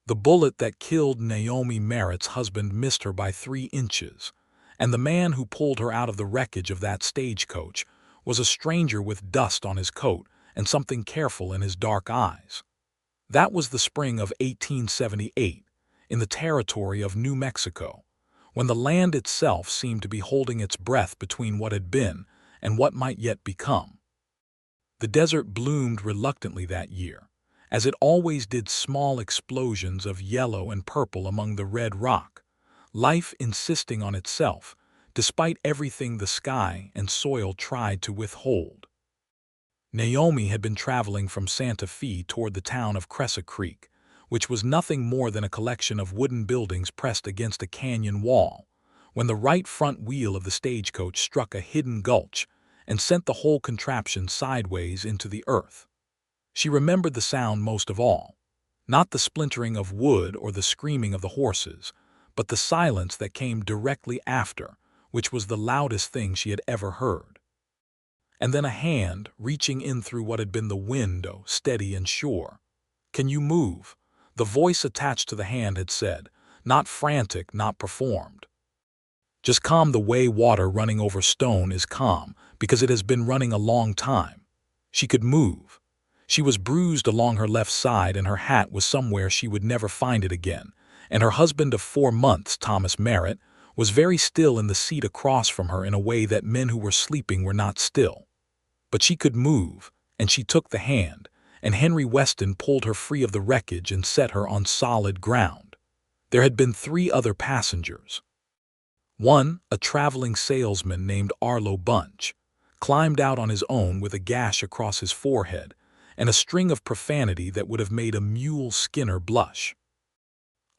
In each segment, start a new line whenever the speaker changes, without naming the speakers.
The bullet that killed Naomi Merritt's husband missed her by 3 inches, and the man who pulled her out of the wreckage of that stagecoach was a stranger with dust on his coat and something careful in his dark eyes. That was the spring of 1878, in the territory of New Mexico, when the land itself seemed to be holding its breath between what had been and what might yet become. The desert bloomed reluctantly that year, as it always did, small explosions of yellow and purple among the red rock, life insisting on itself, despite everything the sky and soil tried to withhold. Naomi had been traveling from Santa Fe toward the town of Crescent Creek, which was nothing more than a collection of wooden buildings pressed against a canyon wall, when the right front wheel of the stagecoach struck a hidden gulch and sent the whole contraption sideways into the earth. She remembered the sound most of all, not the splintering of wood or the screaming of the horses, but the silence that came directly after, which was the loudest thing she had ever heard. And then a hand, reaching in through what had been the window, steady and sure. "Can you move?" The voice attached to the hand had said, not frantic, not performed. "Just calm the way water running over stone is calm, because it has been running a long time." She could move. She was bruised along her left side, and her hat was somewhere she would never find it again, and her husband of 4 months, Thomas Merritt, was very still in the seat across from her in a way that men who were sleeping were not still. But she could move, and she took the hand, and Henry Weston pulled her free of the wreckage and set her on solid ground. There had been 3 other passengers. One, a traveling salesman named Arlo Bunch, climbed out on his own with a gash across his forehead and a string of profanity that would have made a mule skinner blush.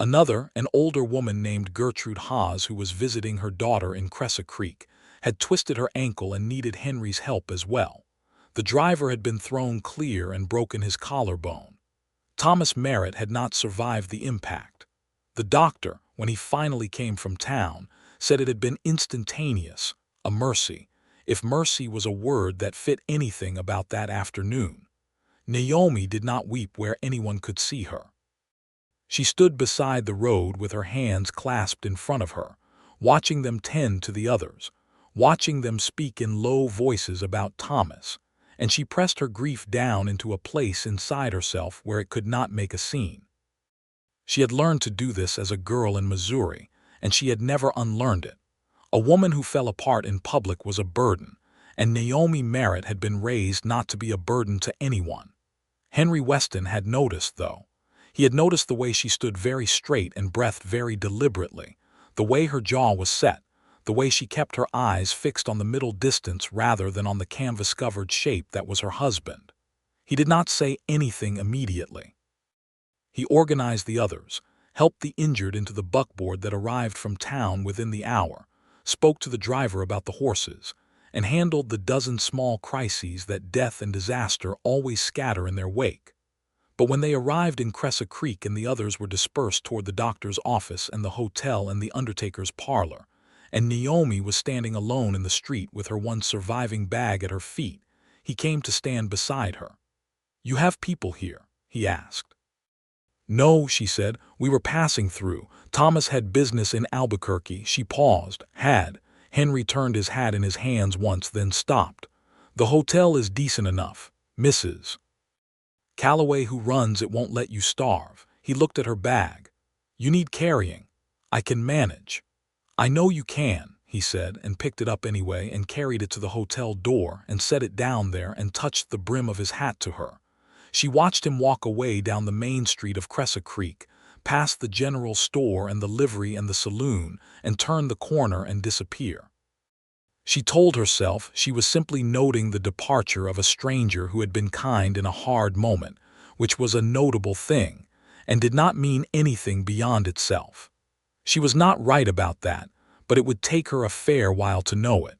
Another, an older woman named Gertrude Haas, who was visiting her daughter in Crescent Creek, had twisted her ankle and needed Henry's help as well. The driver had been thrown clear and broken his collarbone. Thomas Merritt had not survived the impact. The doctor, when he finally came from town, said it had been instantaneous, a mercy, if mercy was a word that fit anything about that afternoon. Naomi did not weep where anyone could see her. She stood beside the road with her hands clasped in front of her, watching them tend to the others, watching them speak in low voices about Thomas, and she pressed her grief down into a place inside herself where it could not make a scene. She had learned to do this as a girl in Missouri, and she had never unlearned it. A woman who fell apart in public was a burden, and Naomi Merritt had been raised not to be a burden to anyone. Henry Weston had noticed, though. He had noticed the way she stood very straight and breathed very deliberately, the way her jaw was set, the way she kept her eyes fixed on the middle distance rather than on the canvas-covered shape that was her husband. He did not say anything immediately. He organized the others, helped the injured into the buckboard that arrived from town within the hour, spoke to the driver about the horses, and handled the dozen small crises that death and disaster always scatter in their wake. But when they arrived in Crescent Creek and the others were dispersed toward the doctor's office and the hotel and the undertaker's parlor, and Naomi was standing alone in the street with her one surviving bag at her feet, he came to stand beside her. "You have people here?" he asked. "No," she said. "We were passing through. Thomas had business in Albuquerque." She paused. "Had." Henry turned his hat in his hands once, then stopped. "The hotel is decent enough, Mrs. Calloway, who runs it, won't let you starve." He looked at her bag. "You need carrying. I can manage." "I know you can," he said, and picked it up anyway and carried it to the hotel door and set it down there and touched the brim of his hat to her. She watched him walk away down the main street of Crescent Creek, past the general store and the livery and the saloon, and turn the corner and disappear. She told herself she was simply noting the departure of a stranger who had been kind in a hard moment, which was a notable thing, and did not mean anything beyond itself. She was not right about that, but it would take her a fair while to know it.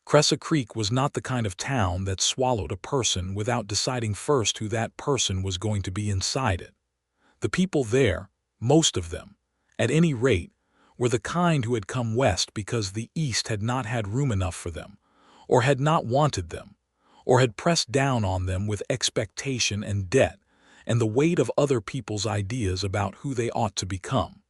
Crescent Creek was not the kind of town that swallowed a person without deciding first who that person was going to be inside it. The people there, most of them, at any rate, were the kind who had come west because the East had not had room enough for them, or had not wanted them, or had pressed down on them with expectation and debt, and the weight of other people's ideas about who they ought to become.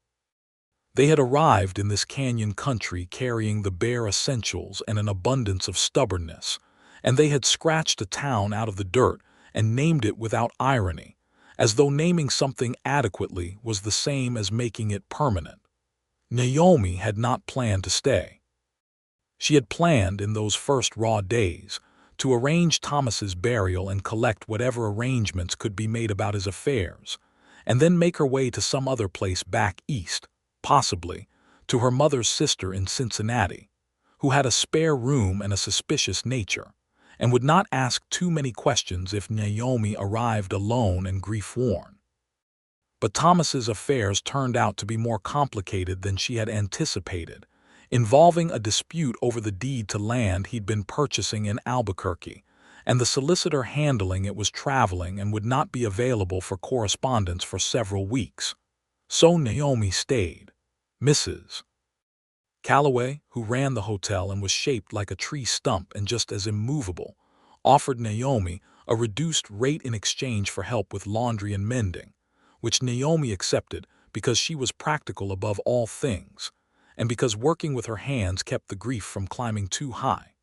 They had arrived in this canyon country carrying the bare essentials and an abundance of stubbornness, and they had scratched a town out of the dirt and named it without irony, as though naming something adequately was the same as making it permanent. Naomi had not planned to stay. She had planned, in those first raw days, to arrange Thomas's burial and collect whatever arrangements could be made about his affairs, and then make her way to some other place back east, possibly to her mother's sister in Cincinnati, who had a spare room and a suspicious nature, and would not ask too many questions if Naomi arrived alone and grief-worn. But Thomas's affairs turned out to be more complicated than she had anticipated, involving a dispute over the deed to land he'd been purchasing in Albuquerque, and the solicitor handling it was traveling and would not be available for correspondence for several weeks. So Naomi stayed. Mrs. Calloway, who ran the hotel and was shaped like a tree stump and just as immovable, offered Naomi a reduced rate in exchange for help with laundry and mending, which Naomi accepted because she was practical above all things, and because working with her hands kept the grief from climbing too high.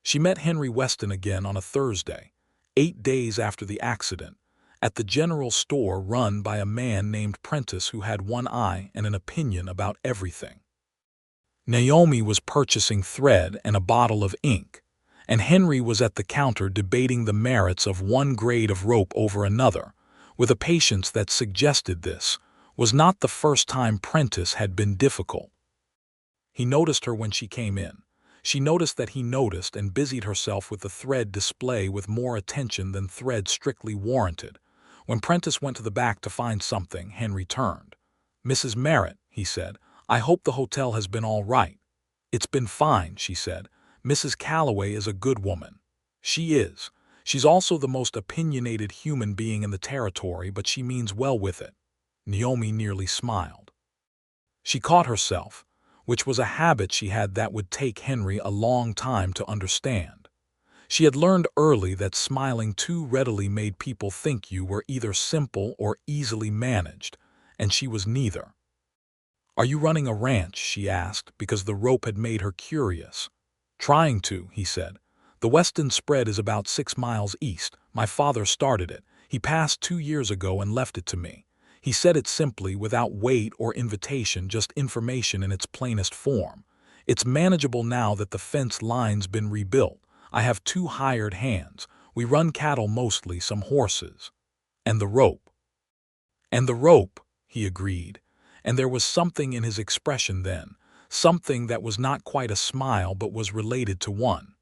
She met Henry Weston again on a Thursday, 8 days after the accident, at the general store run by a man named Prentice who had one eye and an opinion about everything. Naomi was purchasing thread and a bottle of ink, and Henry was at the counter debating the merits of one grade of rope over another, with a patience that suggested this was not the first time Prentice had been difficult. He noticed her when she came in. She noticed that he noticed and busied herself with the thread display with more attention than thread strictly warranted. When Prentice went to the back to find something, Henry turned. "Mrs. Merritt," he said, "I hope the hotel has been all right." "It's been fine," she said. "Mrs. Calloway is a good woman." "She is. She's also the most opinionated human being in the territory, but she means well with it." Naomi nearly smiled. She caught herself, which was a habit she had that would take Henry a long time to understand. She had learned early that smiling too readily made people think you were either simple or easily managed, and she was neither. "Are you running a ranch?" she asked, because the rope had made her curious. "Trying to," he said. "The Weston spread is about 6 miles east. My father started it. He passed 2 years ago and left it to me. He said it simply, without weight or invitation, just information in its plainest form. It's manageable now that the fence line's been rebuilt. I have 2 hired hands. We run cattle mostly, some horses. And the rope." "And the rope," he agreed, and there was something in his expression then, something that was not quite a smile but was related to one.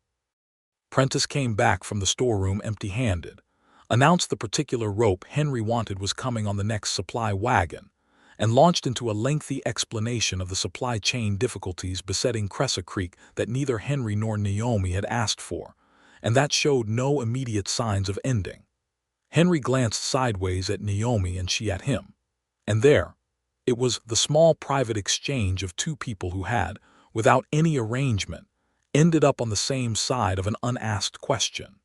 Prentice came back from the storeroom empty-handed, announced the particular rope Henry wanted was coming on the next supply wagon, and launched into a lengthy explanation of the supply chain difficulties besetting Cressa Creek that neither Henry nor Naomi had asked for, and that showed no immediate signs of ending. Henry glanced sideways at Naomi and she at him, and there, it was the small private exchange of 2 people who had, without any arrangement, ended up on the same side of an unasked question.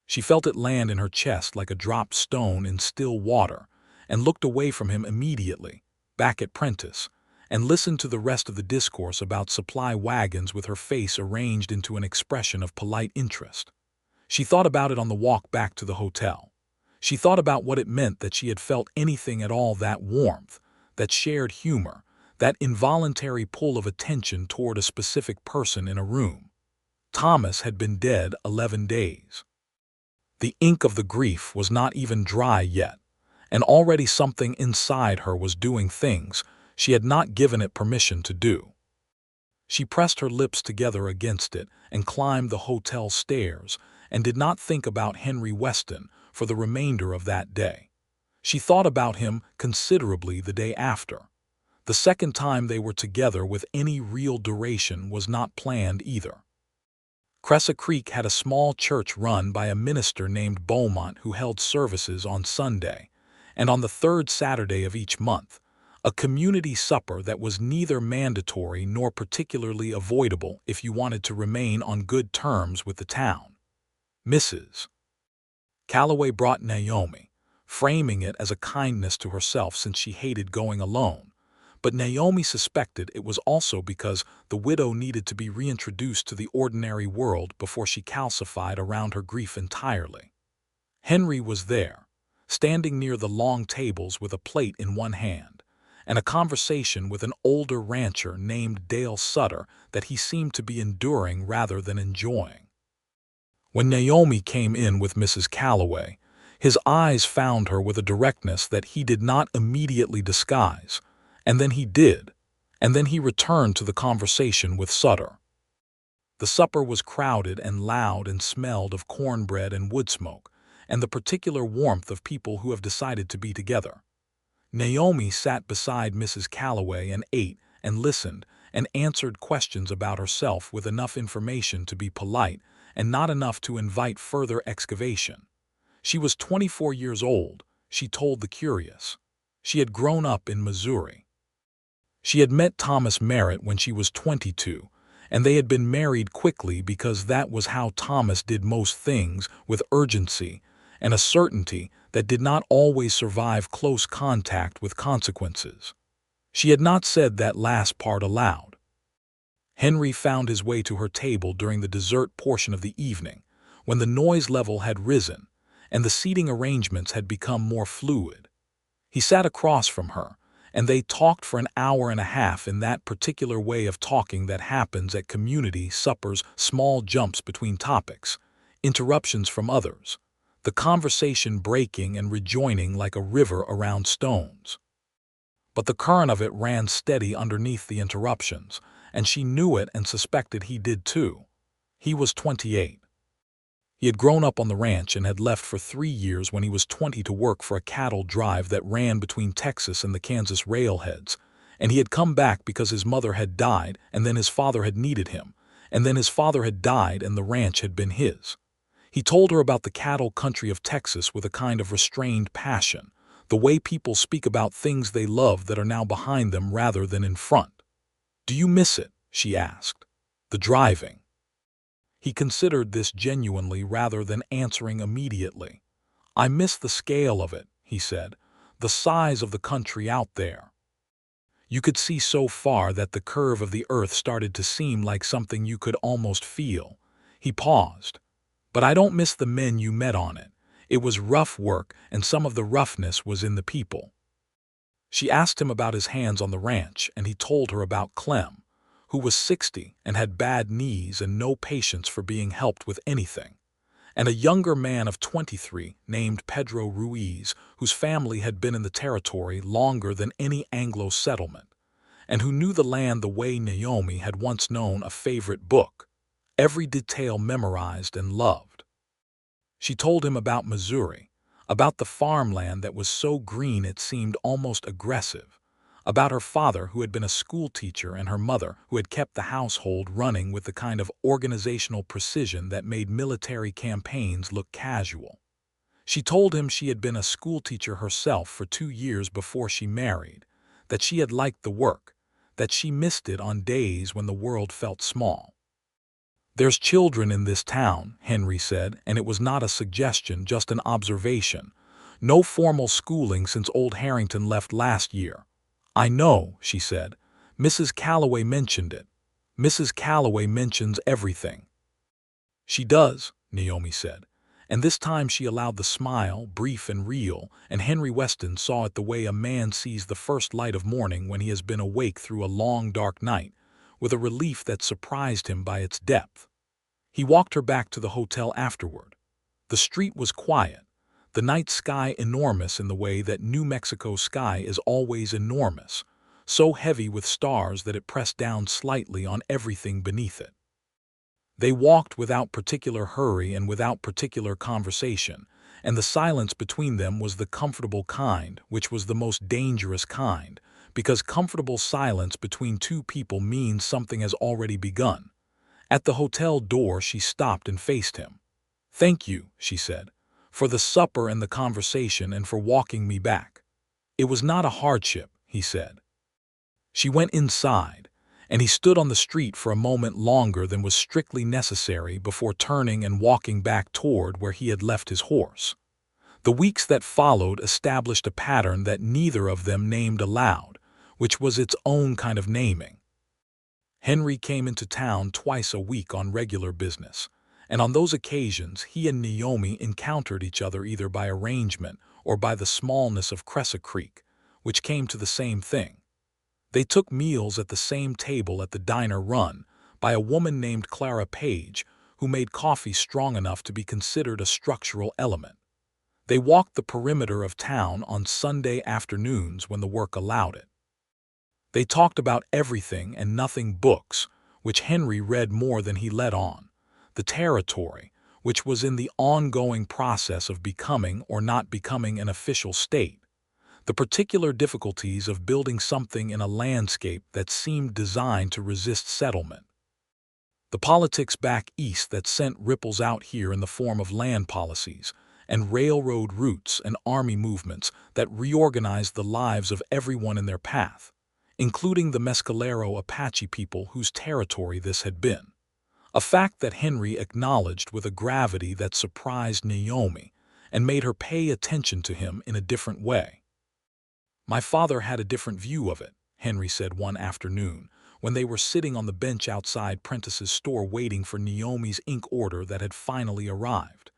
She felt it land in her chest like a dropped stone in still water, and looked away from him immediately, back at Prentice, and listened to the rest of the discourse about supply wagons with her face arranged into an expression of polite interest. She thought about it on the walk back to the hotel. She thought about what it meant that she had felt anything at all, that warmth, that shared humor, that involuntary pull of attention toward a specific person in a room. Thomas had been dead 11 days. The ink of the grief was not even dry yet, and already something inside her was doing things she had not given it permission to do. She pressed her lips together against it and climbed the hotel stairs and did not think about Henry Weston for the remainder of that day. She thought about him considerably the day after. The second time they were together with any real duration was not planned either. Cressa Creek had a small church run by a minister named Beaumont who held services on Sunday, and on the 3rd Saturday of each month, a community supper that was neither mandatory nor particularly avoidable if you wanted to remain on good terms with the town. Mrs. Calloway brought Naomi, framing it as a kindness to herself since she hated going alone. But Naomi suspected it was also because the widow needed to be reintroduced to the ordinary world before she calcified around her grief entirely. Henry was there, standing near the long tables with a plate in one hand, and a conversation with an older rancher named Dale Sutter that he seemed to be enduring rather than enjoying. When Naomi came in with Mrs. Calloway, his eyes found her with a directness that he did not immediately disguise, and then he did, and then he returned to the conversation with Sutter. The supper was crowded and loud and smelled of cornbread and wood smoke, and the particular warmth of people who have decided to be together. Naomi sat beside Mrs. Calloway and ate and listened and answered questions about herself with enough information to be polite and not enough to invite further excavation. She was 24 years old, she told the curious. She had grown up in Missouri. She had met Thomas Merritt when she was 22, and they had been married quickly because that was how Thomas did most things, with urgency and a certainty that did not always survive close contact with consequences. She had not said that last part aloud. Henry found his way to her table during the dessert portion of the evening, when the noise level had risen and the seating arrangements had become more fluid. He sat across from her, and they talked for an hour and a half in that particular way of talking that happens at community suppers, small jumps between topics, interruptions from others, the conversation breaking and rejoining like a river around stones. But the current of it ran steady underneath the interruptions, and she knew it and suspected he did too. He was 28. He had grown up on the ranch and had left for 3 years when he was 20 to work for a cattle drive that ran between Texas and the Kansas railheads, and he had come back because his mother had died and then his father had needed him, and then his father had died and the ranch had been his. He told her about the cattle country of Texas with a kind of restrained passion, the way people speak about things they love that are now behind them rather than in front. "Do you miss it?" she asked. "The driving?" He considered this genuinely rather than answering immediately. "I miss the scale of it," he said, "the size of the country out there. You could see so far that the curve of the earth started to seem like something you could almost feel." He paused. "But I don't miss the men you met on it. It was rough work, and some of the roughness was in the people." She asked him about his hands on the ranch, and he told her about Clem, who was 60 and had bad knees and no patience for being helped with anything, and a younger man of 23 named Pedro Ruiz, whose family had been in the territory longer than any Anglo settlement, and who knew the land the way Naomi had once known a favorite book, every detail memorized and loved. She told him about Missouri, about the farmland that was so green it seemed almost aggressive, about her father who had been a school teacher and her mother who had kept the household running with the kind of organizational precision that made military campaigns look casual. She told him she had been a school teacher herself for 2 years before she married, that she had liked the work, that she missed it on days when the world felt small. "There's children in this town," Henry said, and it was not a suggestion, just an observation. "No formal schooling since old Harrington left last year." "I know," she said. "Mrs. Calloway mentioned it. Mrs. Calloway mentions everything." "She does," Naomi said, and this time she allowed the smile, brief and real, and Henry Weston saw it the way a man sees the first light of morning when he has been awake through a long dark night, with a relief that surprised him by its depth. He walked her back to the hotel afterward. The street was quiet, the night sky enormous in the way that New Mexico sky is always enormous, so heavy with stars that it pressed down slightly on everything beneath it. They walked without particular hurry and without particular conversation, and the silence between them was the comfortable kind, which was the most dangerous kind, because comfortable silence between two people means something has already begun. At the hotel door she stopped and faced him. "Thank you," she said, "for the supper and the conversation and for walking me back." "It was not a hardship," he said. She went inside, and he stood on the street for a moment longer than was strictly necessary before turning and walking back toward where he had left his horse. The weeks that followed established a pattern that neither of them named aloud, which was its own kind of naming. Henry came into town twice a week on regular business, and on those occasions he and Naomi encountered each other either by arrangement or by the smallness of Cressa Creek, which came to the same thing. They took meals at the same table at the diner run by a woman named Clara Page, who made coffee strong enough to be considered a structural element. They walked the perimeter of town on Sunday afternoons when the work allowed it. They talked about everything and nothing: books, which Henry read more than he let on; the territory, which was in the ongoing process of becoming or not becoming an official state; the particular difficulties of building something in a landscape that seemed designed to resist settlement; the politics back east that sent ripples out here in the form of land policies and railroad routes and army movements that reorganized the lives of everyone in their path, including the Mescalero Apache people whose territory this had been, a fact that Henry acknowledged with a gravity that surprised Naomi and made her pay attention to him in a different way. "My father had a different view of it," Henry said one afternoon when they were sitting on the bench outside Prentice's store waiting for Naomi's ink order that had finally arrived.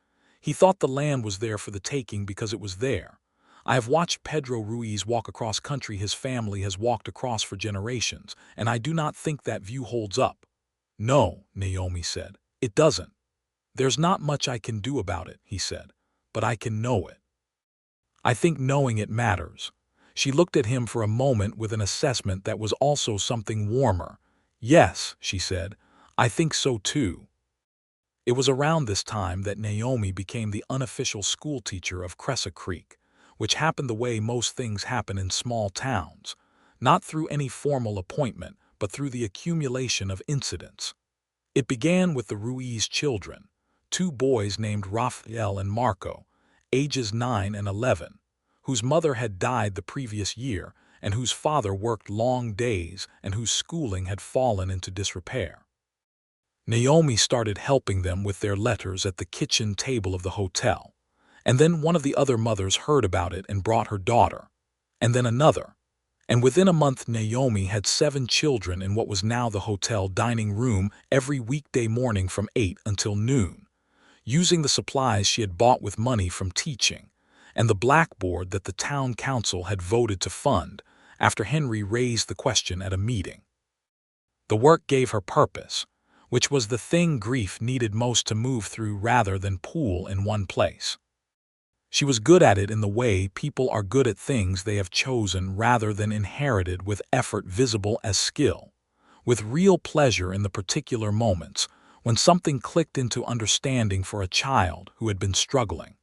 "He thought the land was there for the taking because it was there. I have watched Pedro Ruiz walk across country his family has walked across for generations, and I do not think that view holds up." "No," Naomi said, "it doesn't. There's not much I can do about it," he said, "but I can know it. I think knowing it matters." She looked at him for a moment with an assessment that was also something warmer. "Yes," she said, "I think so too." It was around this time that Naomi became the unofficial schoolteacher of Cressa Creek, which happened the way most things happen in small towns, not through any formal appointment, but through the accumulation of incidents. It began with the Ruiz children, two boys named Rafael and Marco, ages 9 and 11, whose mother had died the previous year and whose father worked long days and whose schooling had fallen into disrepair. Naomi started helping them with their letters at the kitchen table of the hotel, and then one of the other mothers heard about it and brought her daughter, and then another, and within a month Naomi had 7 children in what was now the hotel dining room every weekday morning from 8 until noon, using the supplies she had bought with money from teaching, and the blackboard that the town council had voted to fund after Henry raised the question at a meeting. The work gave her purpose, which was the thing grief needed most to move through rather than pool in one place. She was good at it in the way people are good at things they have chosen rather than inherited, with effort visible as skill, with real pleasure in the particular moments when something clicked into understanding for a child who had been struggling.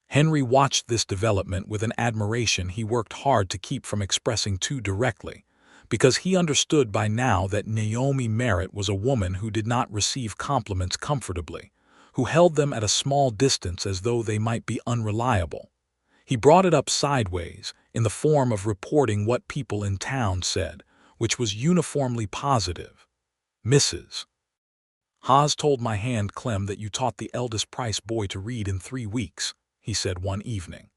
Henry watched this development with an admiration he worked hard to keep from expressing too directly, because he understood by now that Naomi Merritt was a woman who did not receive compliments comfortably, who held them at a small distance as though they might be unreliable. He brought it up sideways, in the form of reporting what people in town said, which was uniformly positive. "Mrs. Haas told my hand Clem that you taught the eldest Price boy to read in 3 weeks, he said one evening.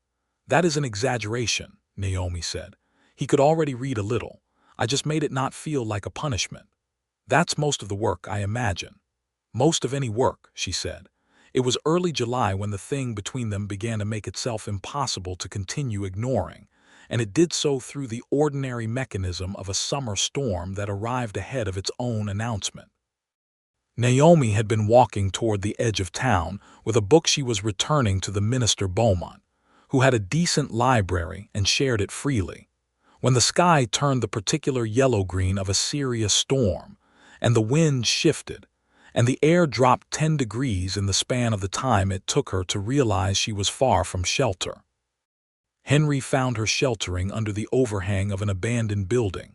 "That is an exaggeration," Naomi said. "He could already read a little. I just made it not feel like a punishment. That's most of the work, I imagine." "Most of any work," she said. It was early July when the thing between them began to make itself impossible to continue ignoring, and it did so through the ordinary mechanism of a summer storm that arrived ahead of its own announcement. Naomi had been walking toward the edge of town with a book she was returning to the minister Beaumont, who had a decent library and shared it freely, when the sky turned the particular yellow-green of a serious storm, and the wind shifted, and the air dropped 10 degrees in the span of the time it took her to realize she was far from shelter. Henry found her sheltering under the overhang of an abandoned building,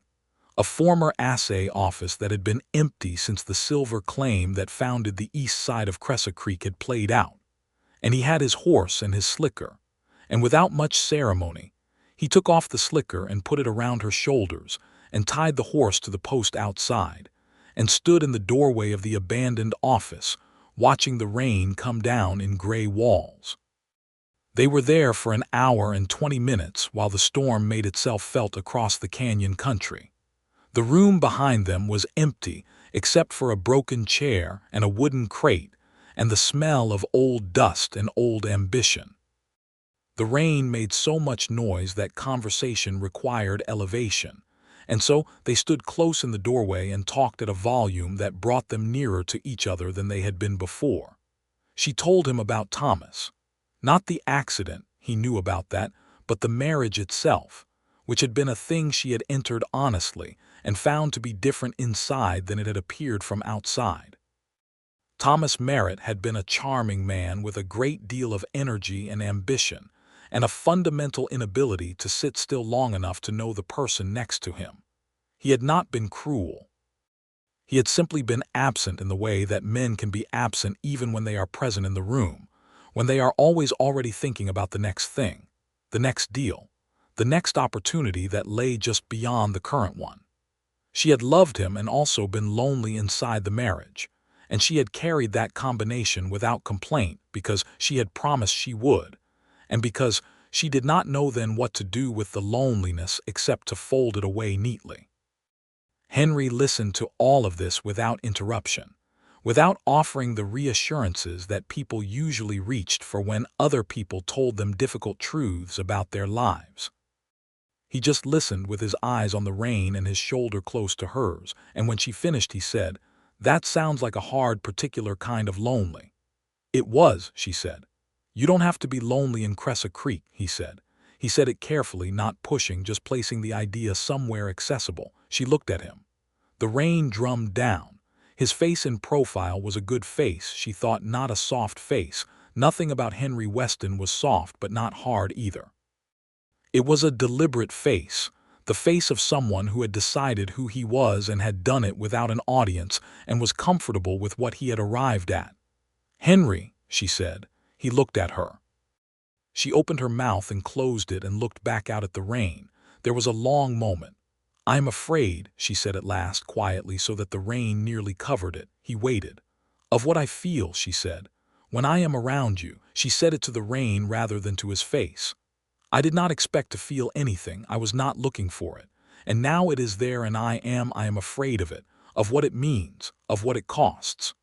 a former assay office that had been empty since the silver claim that founded the east side of Cressa Creek had played out, and he had his horse and his slicker, and without much ceremony, he took off the slicker and put it around her shoulders and tied the horse to the post outside, and stood in the doorway of the abandoned office, watching the rain come down in gray walls. They were there for an hour and 20 minutes while the storm made itself felt across the canyon country. The room behind them was empty except for a broken chair and a wooden crate and the smell of old dust and old ambition. The rain made so much noise that conversation required elevation, and so they stood close in the doorway and talked at a volume that brought them nearer to each other than they had been before. She told him about Thomas. Not the accident, he knew about that, but the marriage itself, which had been a thing she had entered honestly and found to be different inside than it had appeared from outside. Thomas Merritt had been a charming man with a great deal of energy and ambition, and a fundamental inability to sit still long enough to know the person next to him. He had not been cruel. He had simply been absent in the way that men can be absent even when they are present in the room, when they are always already thinking about the next thing, the next deal, the next opportunity that lay just beyond the current one. She had loved him and also been lonely inside the marriage, and she had carried that combination without complaint because she had promised she would, and because she did not know then what to do with the loneliness except to fold it away neatly. Henry listened to all of this without interruption, without offering the reassurances that people usually reached for when other people told them difficult truths about their lives. He just listened with his eyes on the rain and his shoulder close to hers, and when she finished he said, "That sounds like a hard, particular kind of lonely." "It was," she said. "You don't have to be lonely in Cressa Creek," he said. He said it carefully, not pushing, just placing the idea somewhere accessible. She looked at him. The rain drummed down. His face in profile was a good face, she thought, not a soft face. Nothing about Henry Weston was soft, but not hard either. It was a deliberate face, the face of someone who had decided who he was and had done it without an audience and was comfortable with what he had arrived at. "Henry," she said. He looked at her. She opened her mouth and closed it and looked back out at the rain. There was a long moment. "I'm afraid," she said at last, quietly so that the rain nearly covered it. He waited. "Of what I feel," she said. "When I am around you." She said it to the rain rather than to his face. "I did not expect to feel anything. I was not looking for it. And now it is there and I am afraid of it, of what it means, of what it costs."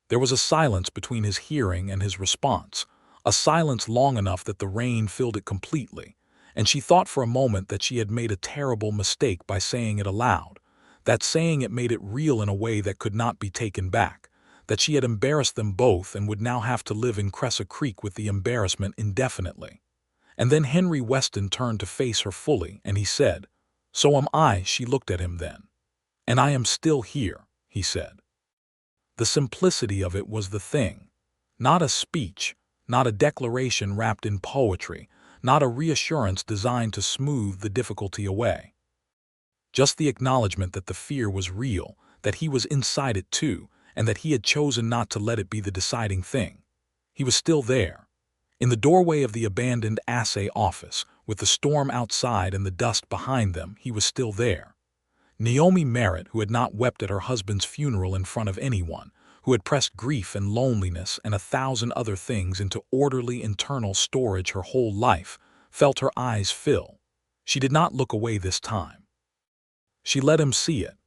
There was a silence between his hearing and his response, a silence long enough that the rain filled it completely, and she thought for a moment that she had made a terrible mistake by saying it aloud, that saying it made it real in a way that could not be taken back, that she had embarrassed them both and would now have to live in Cressa Creek with the embarrassment indefinitely. And then Henry Weston turned to face her fully, and he said, "So am I." She looked at him then. "And I am still here," he said. The simplicity of it was the thing. Not a speech, not a declaration wrapped in poetry, not a reassurance designed to smooth the difficulty away. Just the acknowledgement that the fear was real, that he was inside it too, and that he had chosen not to let it be the deciding thing. He was still there. In the doorway of the abandoned assay office, with the storm outside and the dust behind them, he was still there. Naomi Merritt, who had not wept at her husband's funeral in front of anyone, who had pressed grief and loneliness and 1,000 other things into orderly internal storage her whole life, felt her eyes fill. She did not look away this time. She let him see it.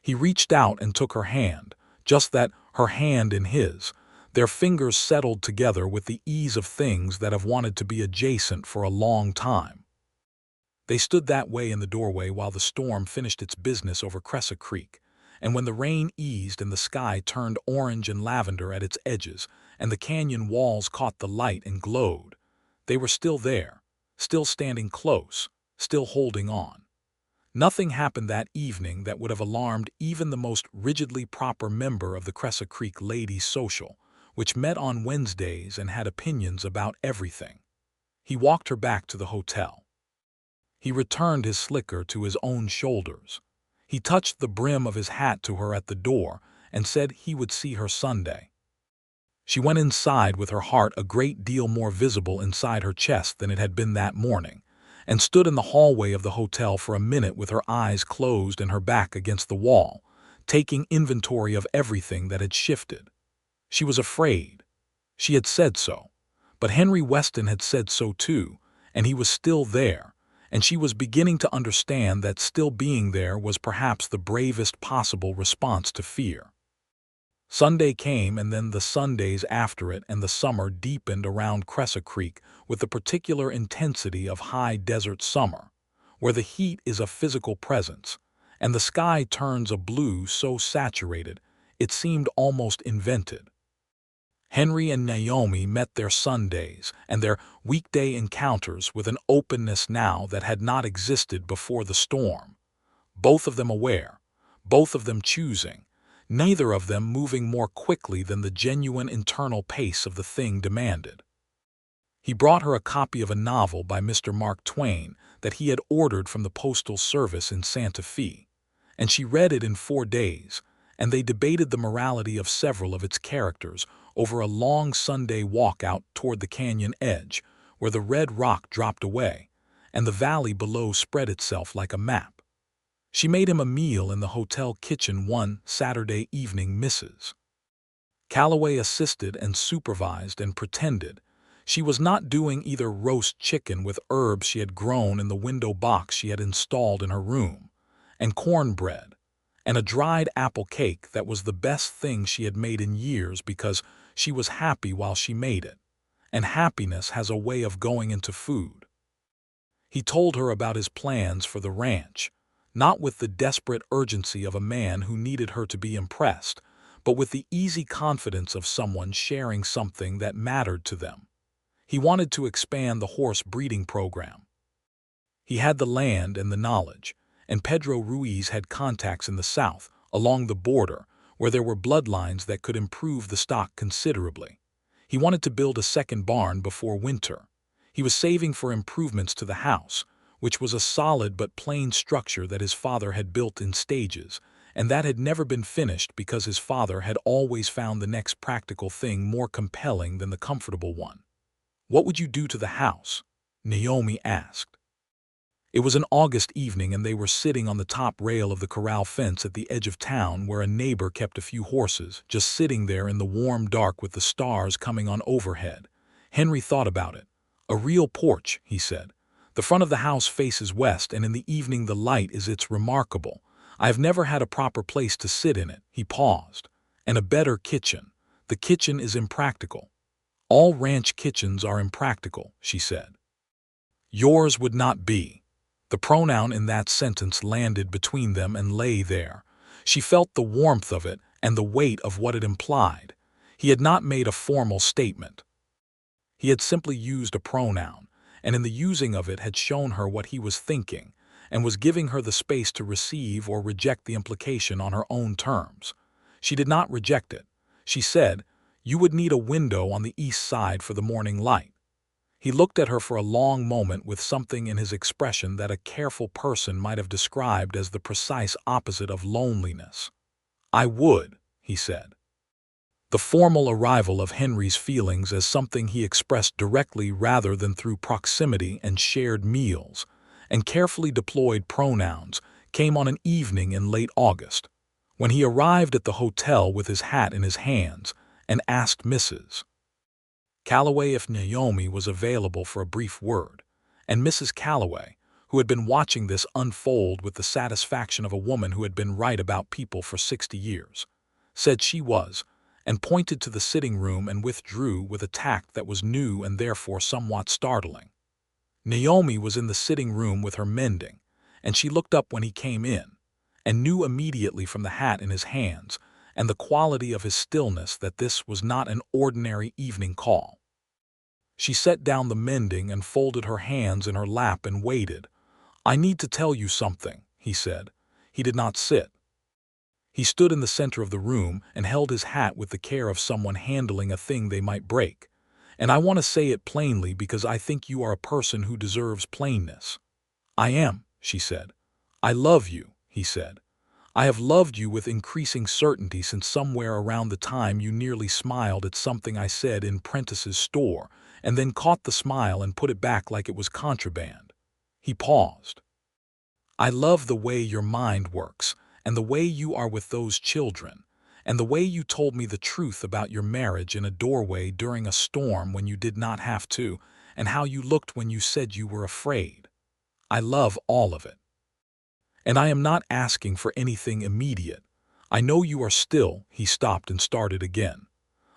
He reached out and took her hand, just that, her hand in his. Their fingers settled together with the ease of things that have wanted to be adjacent for a long time. They stood that way in the doorway while the storm finished its business over Cressa Creek, and when the rain eased and the sky turned orange and lavender at its edges and the canyon walls caught the light and glowed, they were still there, still standing close, still holding on. Nothing happened that evening that would have alarmed even the most rigidly proper member of the Cressa Creek Ladies' Social, which met on Wednesdays and had opinions about everything. He walked her back to the hotel. He returned his slicker to his own shoulders. He touched the brim of his hat to her at the door and said he would see her Sunday. She went inside with her heart a great deal more visible inside her chest than it had been that morning, and stood in the hallway of the hotel for a minute with her eyes closed and her back against the wall, taking inventory of everything that had shifted. She was afraid. She had said so. But Henry Weston had said so too, and he was still there, and she was beginning to understand that still being there was perhaps the bravest possible response to fear. Sunday came, and then the Sundays after it, and the summer deepened around Cressa Creek with the particular intensity of high desert summer, where the heat is a physical presence, and the sky turns a blue so saturated it seemed almost invented. Henry and Naomi met their Sundays and their weekday encounters with an openness now that had not existed before the storm, both of them aware, both of them choosing, neither of them moving more quickly than the genuine internal pace of the thing demanded. He brought her a copy of a novel by Mr. Mark Twain that he had ordered from the Postal Service in Santa Fe, and she read it in 4 days, and they debated the morality of several of its characters over a long Sunday walk out toward the canyon edge, where the red rock dropped away, and the valley below spread itself like a map. She made him a meal in the hotel kitchen one Saturday evening. Mrs. Calloway assisted and supervised and pretended she was not doing either roast chicken with herbs she had grown in the window box she had installed in her room, and cornbread, and a dried apple cake that was the best thing she had made in years because she was happy while she made it, and happiness has a way of going into food. He told her about his plans for the ranch, not with the desperate urgency of a man who needed her to be impressed, but with the easy confidence of someone sharing something that mattered to them. He wanted to expand the horse breeding program. He had the land and the knowledge, and Pedro Ruiz had contacts in the south, along the border, where there were bloodlines that could improve the stock considerably. He wanted to build a second barn before winter. He was saving for improvements to the house, which was a solid but plain structure that his father had built in stages, and that had never been finished because his father had always found the next practical thing more compelling than the comfortable one. "What would you do to the house?" Naomi asked. It was an August evening, and they were sitting on the top rail of the corral fence at the edge of town where a neighbor kept a few horses, just sitting there in the warm dark with the stars coming on overhead. Henry thought about it. "A real porch," he said. "The front of the house faces west, and in the evening the light is it's remarkable. I have never had a proper place to sit in it." He paused. "And a better kitchen. The kitchen is impractical." "All ranch kitchens are impractical," she said. "Yours would not be." The pronoun in that sentence landed between them and lay there. She felt the warmth of it and the weight of what it implied. He had not made a formal statement. He had simply used a pronoun, and in the using of it had shown her what he was thinking, and was giving her the space to receive or reject the implication on her own terms. She did not reject it. She said, "You would need a window on the east side for the morning light." He looked at her for a long moment with something in his expression that a careful person might have described as the precise opposite of loneliness. "I would," he said. The formal arrival of Henry's feelings as something he expressed directly rather than through proximity and shared meals, and carefully deployed pronouns, came on an evening in late August, when he arrived at the hotel with his hat in his hands and asked Mrs. Calloway if Naomi was available for a brief word, and Mrs. Calloway, who had been watching this unfold with the satisfaction of a woman who had been right about people for 60 years, said she was, and pointed to the sitting room and withdrew with a tact that was new and therefore somewhat startling. Naomi was in the sitting room with her mending, and she looked up when he came in, and knew immediately from the hat in his hands and the quality of his stillness that this was not an ordinary evening call. She set down the mending and folded her hands in her lap and waited. "I need to tell you something," he said. He did not sit. He stood in the center of the room and held his hat with the care of someone handling a thing they might break. "And I want to say it plainly because I think you are a person who deserves plainness." "I am," she said. "I love you," he said. "I have loved you with increasing certainty since somewhere around the time you nearly smiled at something I said in Prentice's store, and then caught the smile and put it back like it was contraband." He paused. "I love the way your mind works, and the way you are with those children, and the way you told me the truth about your marriage in a doorway during a storm when you did not have to, and how you looked when you said you were afraid. I love all of it. And I am not asking for anything immediate. I know you are still," he stopped and started again.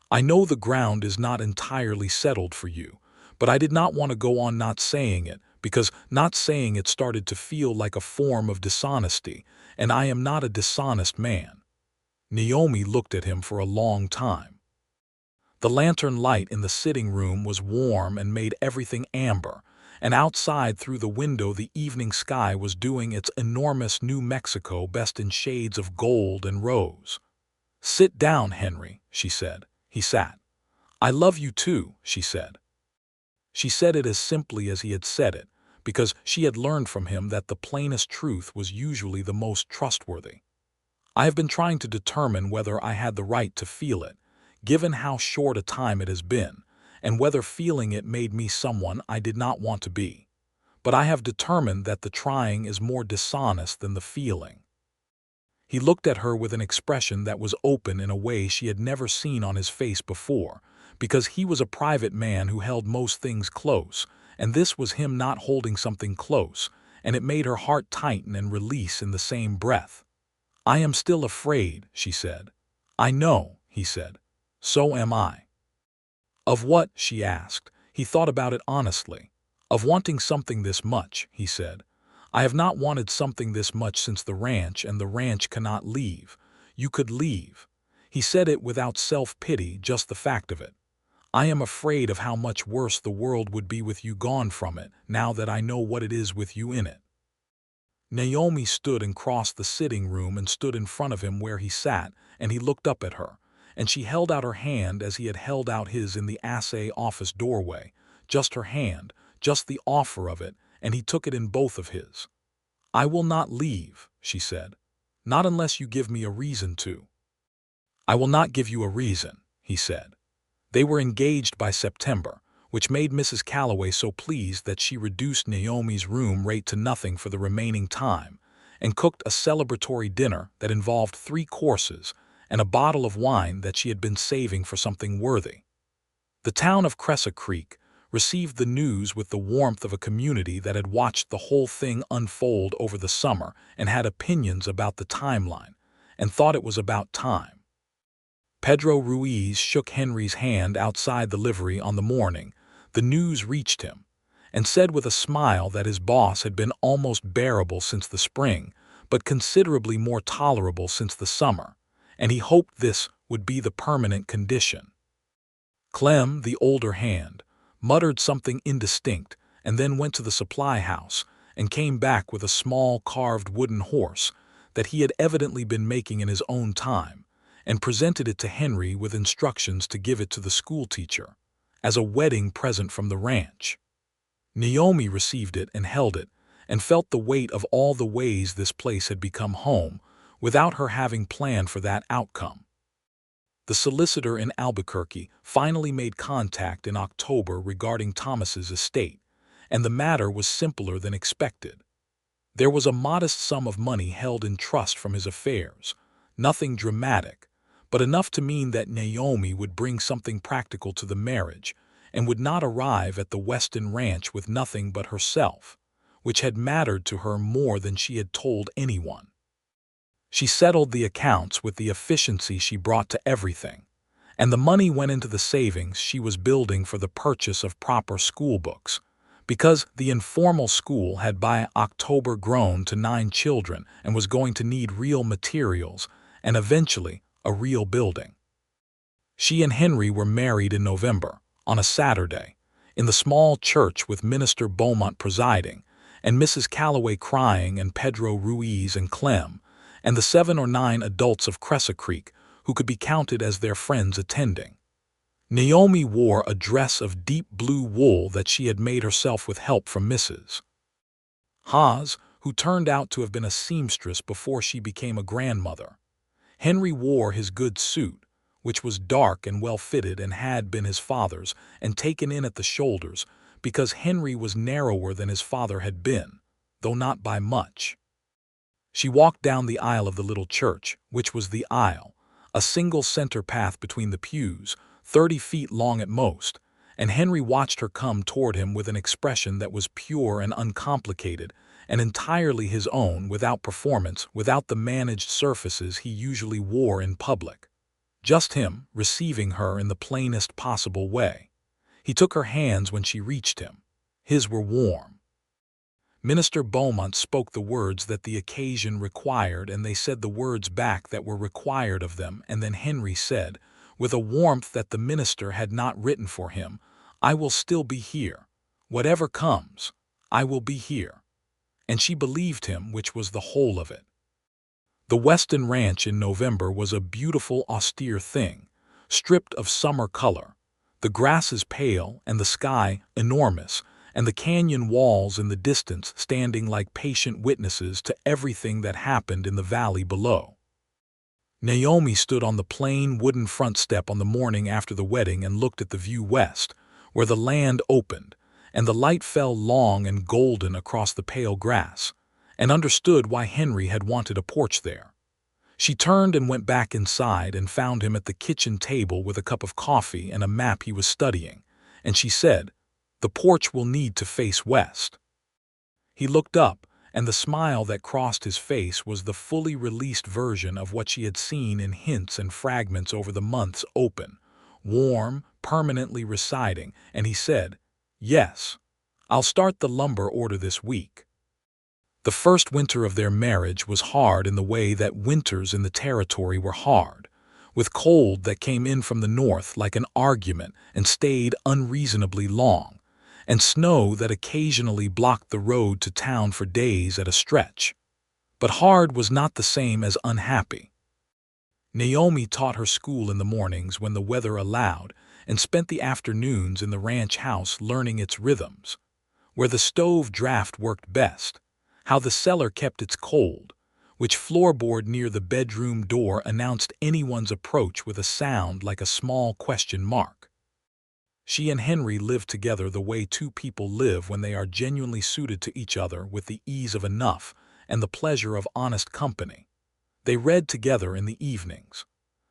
"I know the ground is not entirely settled for you, but I did not want to go on not saying it, because not saying it started to feel like a form of dishonesty, and I am not a dishonest man." Naomi looked at him for a long time. The lantern light in the sitting room was warm and made everything amber, and outside through the window the evening sky was doing its enormous New Mexico best in shades of gold and rose. "Sit down, Henry," she said. He sat. "I love you too," she said. She said it as simply as he had said it, because she had learned from him that the plainest truth was usually the most trustworthy. "I have been trying to determine whether I had the right to feel it, given how short a time it has been, and whether feeling it made me someone I did not want to be. But I have determined that the trying is more dishonest than the feeling." He looked at her with an expression that was open in a way she had never seen on his face before, because he was a private man who held most things close, and this was him not holding something close, and it made her heart tighten and release in the same breath. "I am still afraid," she said. "I know," he said. "So am I." "Of what?" she asked. He thought about it honestly. "Of wanting something this much," he said. "I have not wanted something this much since the ranch, and the ranch cannot leave. You could leave." He said it without self-pity, just the fact of it. "I am afraid of how much worse the world would be with you gone from it, now that I know what it is with you in it." Naomi stood and crossed the sitting room and stood in front of him where he sat, and he looked up at her, and she held out her hand as he had held out his in the assay office doorway, just her hand, just the offer of it, and he took it in both of his. "I will not leave," she said. "Not unless you give me a reason to." "I will not give you a reason," he said. They were engaged by September, which made Mrs. Calloway so pleased that she reduced Naomi's room rate to nothing for the remaining time, and cooked a celebratory dinner that involved 3 courses and a bottle of wine that she had been saving for something worthy. The town of Cressa Creek received the news with the warmth of a community that had watched the whole thing unfold over the summer and had opinions about the timeline, and thought it was about time. Pedro Ruiz shook Henry's hand outside the livery on the morning the news reached him, and said with a smile that his boss had been almost bearable since the spring, but considerably more tolerable since the summer, and he hoped this would be the permanent condition. Clem, the older hand, muttered something indistinct and then went to the supply house and came back with a small carved wooden horse that he had evidently been making in his own time, and presented it to Henry with instructions to give it to the schoolteacher, as a wedding present from the ranch. Naomi received it and held it, and felt the weight of all the ways this place had become home, without her having planned for that outcome. The solicitor in Albuquerque finally made contact in October regarding Thomas's estate, and the matter was simpler than expected. There was a modest sum of money held in trust from his affairs, nothing dramatic, but enough to mean that Naomi would bring something practical to the marriage, and would not arrive at the Weston ranch with nothing but herself, which had mattered to her more than she had told anyone. She settled the accounts with the efficiency she brought to everything, and the money went into the savings she was building for the purchase of proper school books, because the informal school had by October grown to 9 children and was going to need real materials and eventually a real building. She and Henry were married in November, on a Saturday, in the small church with Minister Beaumont presiding, and Mrs. Calloway crying, and Pedro Ruiz and Clem, and the 7 or 9 adults of Cressa Creek who could be counted as their friends attending. Naomi wore a dress of deep blue wool that she had made herself with help from Mrs. Haas, who turned out to have been a seamstress before she became a grandmother. Henry wore his good suit, which was dark and well-fitted and had been his father's, and taken in at the shoulders, because Henry was narrower than his father had been, though not by much. She walked down the aisle of the little church, which was the aisle, a single center path between the pews, 30 feet long at most, and Henry watched her come toward him with an expression that was pure and uncomplicated, and entirely his own, without performance, without the managed surfaces he usually wore in public. Just him, receiving her in the plainest possible way. He took her hands when she reached him. His were warm. Minister Beaumont spoke the words that the occasion required, and they said the words back that were required of them, and then Henry said, with a warmth that the minister had not written for him, "I will still be here. Whatever comes, I will be here." And she believed him, which was the whole of it. The Weston Ranch in November was a beautiful, austere thing, stripped of summer color. The grasses pale, and the sky enormous, and the canyon walls in the distance standing like patient witnesses to everything that happened in the valley below. Naomi stood on the plain wooden front step on the morning after the wedding and looked at the view west, where the land opened, and the light fell long and golden across the pale grass, and understood why Henry had wanted a porch there. She turned and went back inside and found him at the kitchen table with a cup of coffee and a map he was studying, and she said, "The porch will need to face west." He looked up, and the smile that crossed his face was the fully released version of what she had seen in hints and fragments over the months open, warm, permanently residing, and he said, "Yes, I'll start the lumber order this week." The first winter of their marriage was hard in the way that winters in the territory were hard, with cold that came in from the north like an argument and stayed unreasonably long, and snow that occasionally blocked the road to town for days at a stretch. But hard was not the same as unhappy. Naomi taught her school in the mornings when the weather allowed, and spent the afternoons in the ranch house learning its rhythms, where the stove draft worked best, how the cellar kept its cold, which floorboard near the bedroom door announced anyone's approach with a sound like a small question mark. She and Henry lived together the way two people live when they are genuinely suited to each other, with the ease of enough and the pleasure of honest company. They read together in the evenings.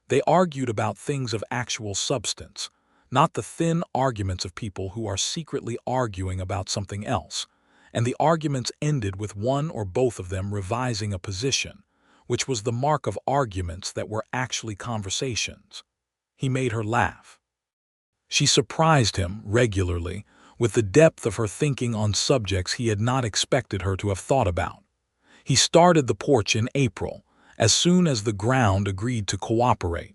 They argued about things of actual substance, not the thin arguments of people who are secretly arguing about something else, and the arguments ended with one or both of them revising a position, which was the mark of arguments that were actually conversations. He made her laugh. She surprised him regularly with the depth of her thinking on subjects he had not expected her to have thought about. He started the porch in April, as soon as the ground agreed to cooperate.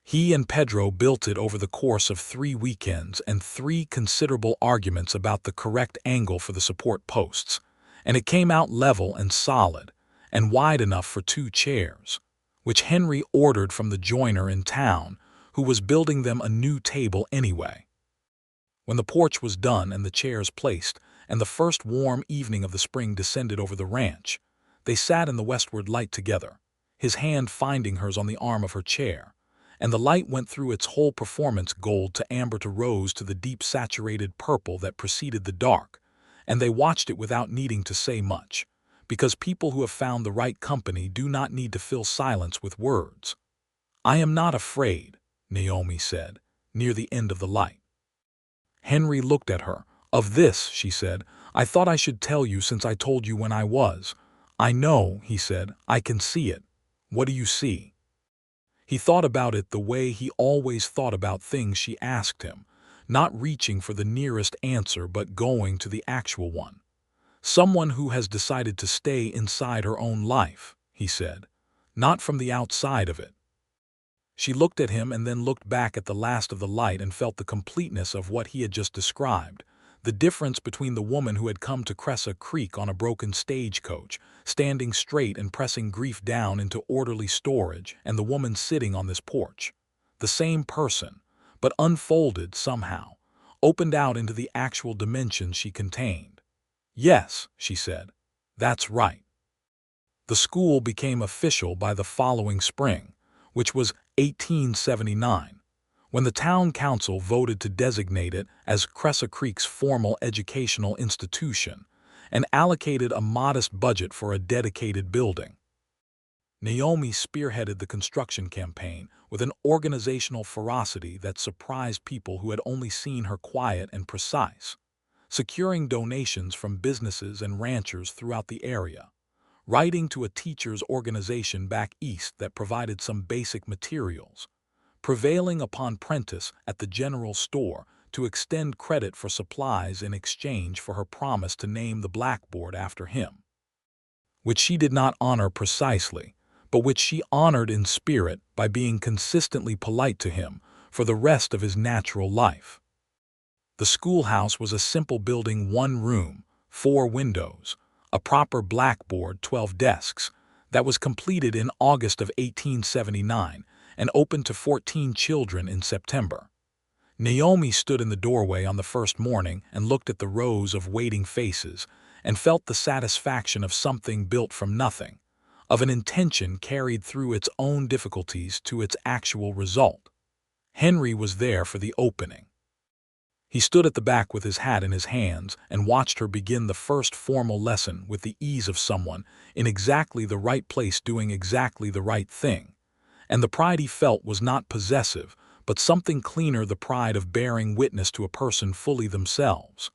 He and Pedro built it over the course of 3 weekends and 3 considerable arguments about the correct angle for the support posts, and it came out level and solid, and wide enough for 2 chairs, which Henry ordered from the joiner in town, who was building them a new table anyway. When the porch was done and the chairs placed, and the first warm evening of the spring descended over the ranch, they sat in the westward light together, his hand finding hers on the arm of her chair, and the light went through its whole performance, gold to amber to rose to the deep saturated purple that preceded the dark, and they watched it without needing to say much, because people who have found the right company do not need to fill silence with words. "I am not afraid," Naomi said, near the end of the light. Henry looked at her. "Of this," she said, "I thought I should tell you since I told you when I was." "I know," he said, "I can see it." "What do you see?" He thought about it the way he always thought about things she asked him, not reaching for the nearest answer but going to the actual one. "Someone who has decided to stay inside her own life," he said, "not from the outside of it." She looked at him and then looked back at the last of the light and felt the completeness of what he had just described, the difference between the woman who had come to Cressa Creek on a broken stagecoach, standing straight and pressing grief down into orderly storage, and the woman sitting on this porch. The same person, but unfolded somehow, opened out into the actual dimensions she contained. "Yes," she said, "that's right." The school became official by the following spring, which was 1879, when the town council voted to designate it as Cressa Creek's formal educational institution and allocated a modest budget for a dedicated building. Naomi spearheaded the construction campaign with an organizational ferocity that surprised people who had only seen her quiet and precise, securing donations from businesses and ranchers throughout the area, writing to a teachers' organization back east that provided some basic materials, prevailing upon Prentice at the general store to extend credit for supplies in exchange for her promise to name the blackboard after him, which she did not honor precisely, but which she honored in spirit by being consistently polite to him for the rest of his natural life. The schoolhouse was a simple building, 1 room, 4 windows, a proper blackboard, 12 desks, that was completed in August of 1879 and opened to 14 children in September. Naomi stood in the doorway on the first morning and looked at the rows of waiting faces and felt the satisfaction of something built from nothing, of an intention carried through its own difficulties to its actual result. Henry was there for the opening. He stood at the back with his hat in his hands and watched her begin the first formal lesson with the ease of someone in exactly the right place doing exactly the right thing. And the pride he felt was not possessive, but something cleaner, the pride of bearing witness to a person fully themselves.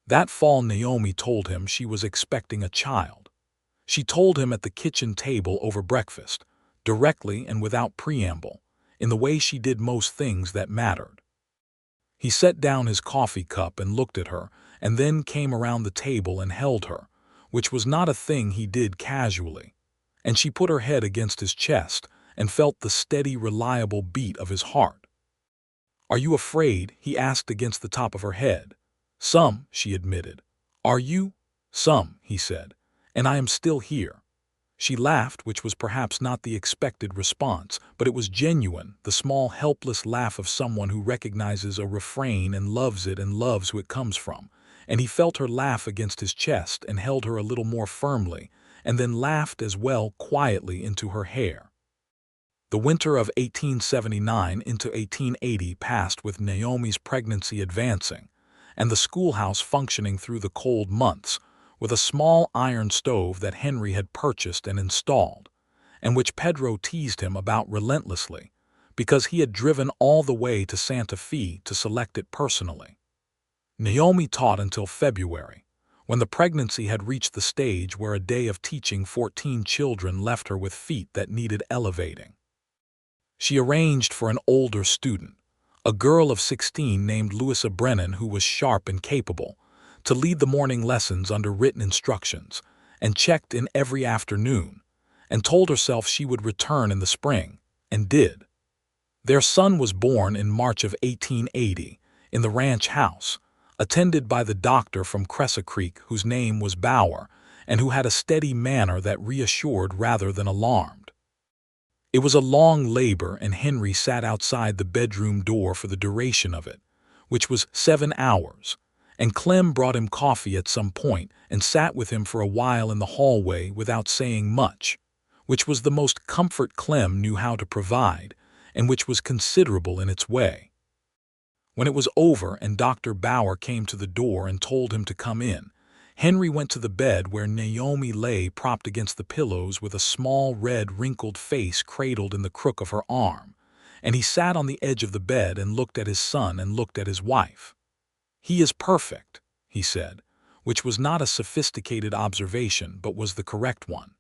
That fall Naomi told him she was expecting a child. She told him at the kitchen table over breakfast, directly and without preamble, in the way she did most things that mattered. He set down his coffee cup and looked at her, and then came around the table and held her, which was not a thing he did casually, and she put her head against his chest and felt the steady, reliable beat of his heart. "Are you afraid?" he asked against the top of her head. "Some," she admitted. "Are you?" "Some," he said, "and I am still here." She laughed, which was perhaps not the expected response, but it was genuine, the small, helpless laugh of someone who recognizes a refrain and loves it and loves who it comes from. And he felt her laugh against his chest and held her a little more firmly, and then laughed as well quietly into her hair. The winter of 1879 into 1880 passed with Naomi's pregnancy advancing, and the schoolhouse functioning through the cold months, with a small iron stove that Henry had purchased and installed, and which Pedro teased him about relentlessly, because he had driven all the way to Santa Fe to select it personally. Naomi taught until February, when the pregnancy had reached the stage where a day of teaching 14 children left her with feet that needed elevating. She arranged for an older student, a girl of 16 named Louisa Brennan, who was sharp and capable, to lead the morning lessons under written instructions, and checked in every afternoon, and told herself she would return in the spring, and did. Their son was born in March of 1880, in the ranch house, attended by the doctor from Cressa Creek, whose name was Bauer, and who had a steady manner that reassured rather than alarmed. It was a long labor, and Henry sat outside the bedroom door for the duration of it, which was 7 hours, and Clem brought him coffee at some point and sat with him for a while in the hallway without saying much, which was the most comfort Clem knew how to provide, and which was considerable in its way. When it was over and Dr. Bauer came to the door and told him to come in, Henry went to the bed where Naomi lay propped against the pillows with a small, red, wrinkled face cradled in the crook of her arm, and he sat on the edge of the bed and looked at his son and looked at his wife. "He is perfect," he said, which was not a sophisticated observation but was the correct one.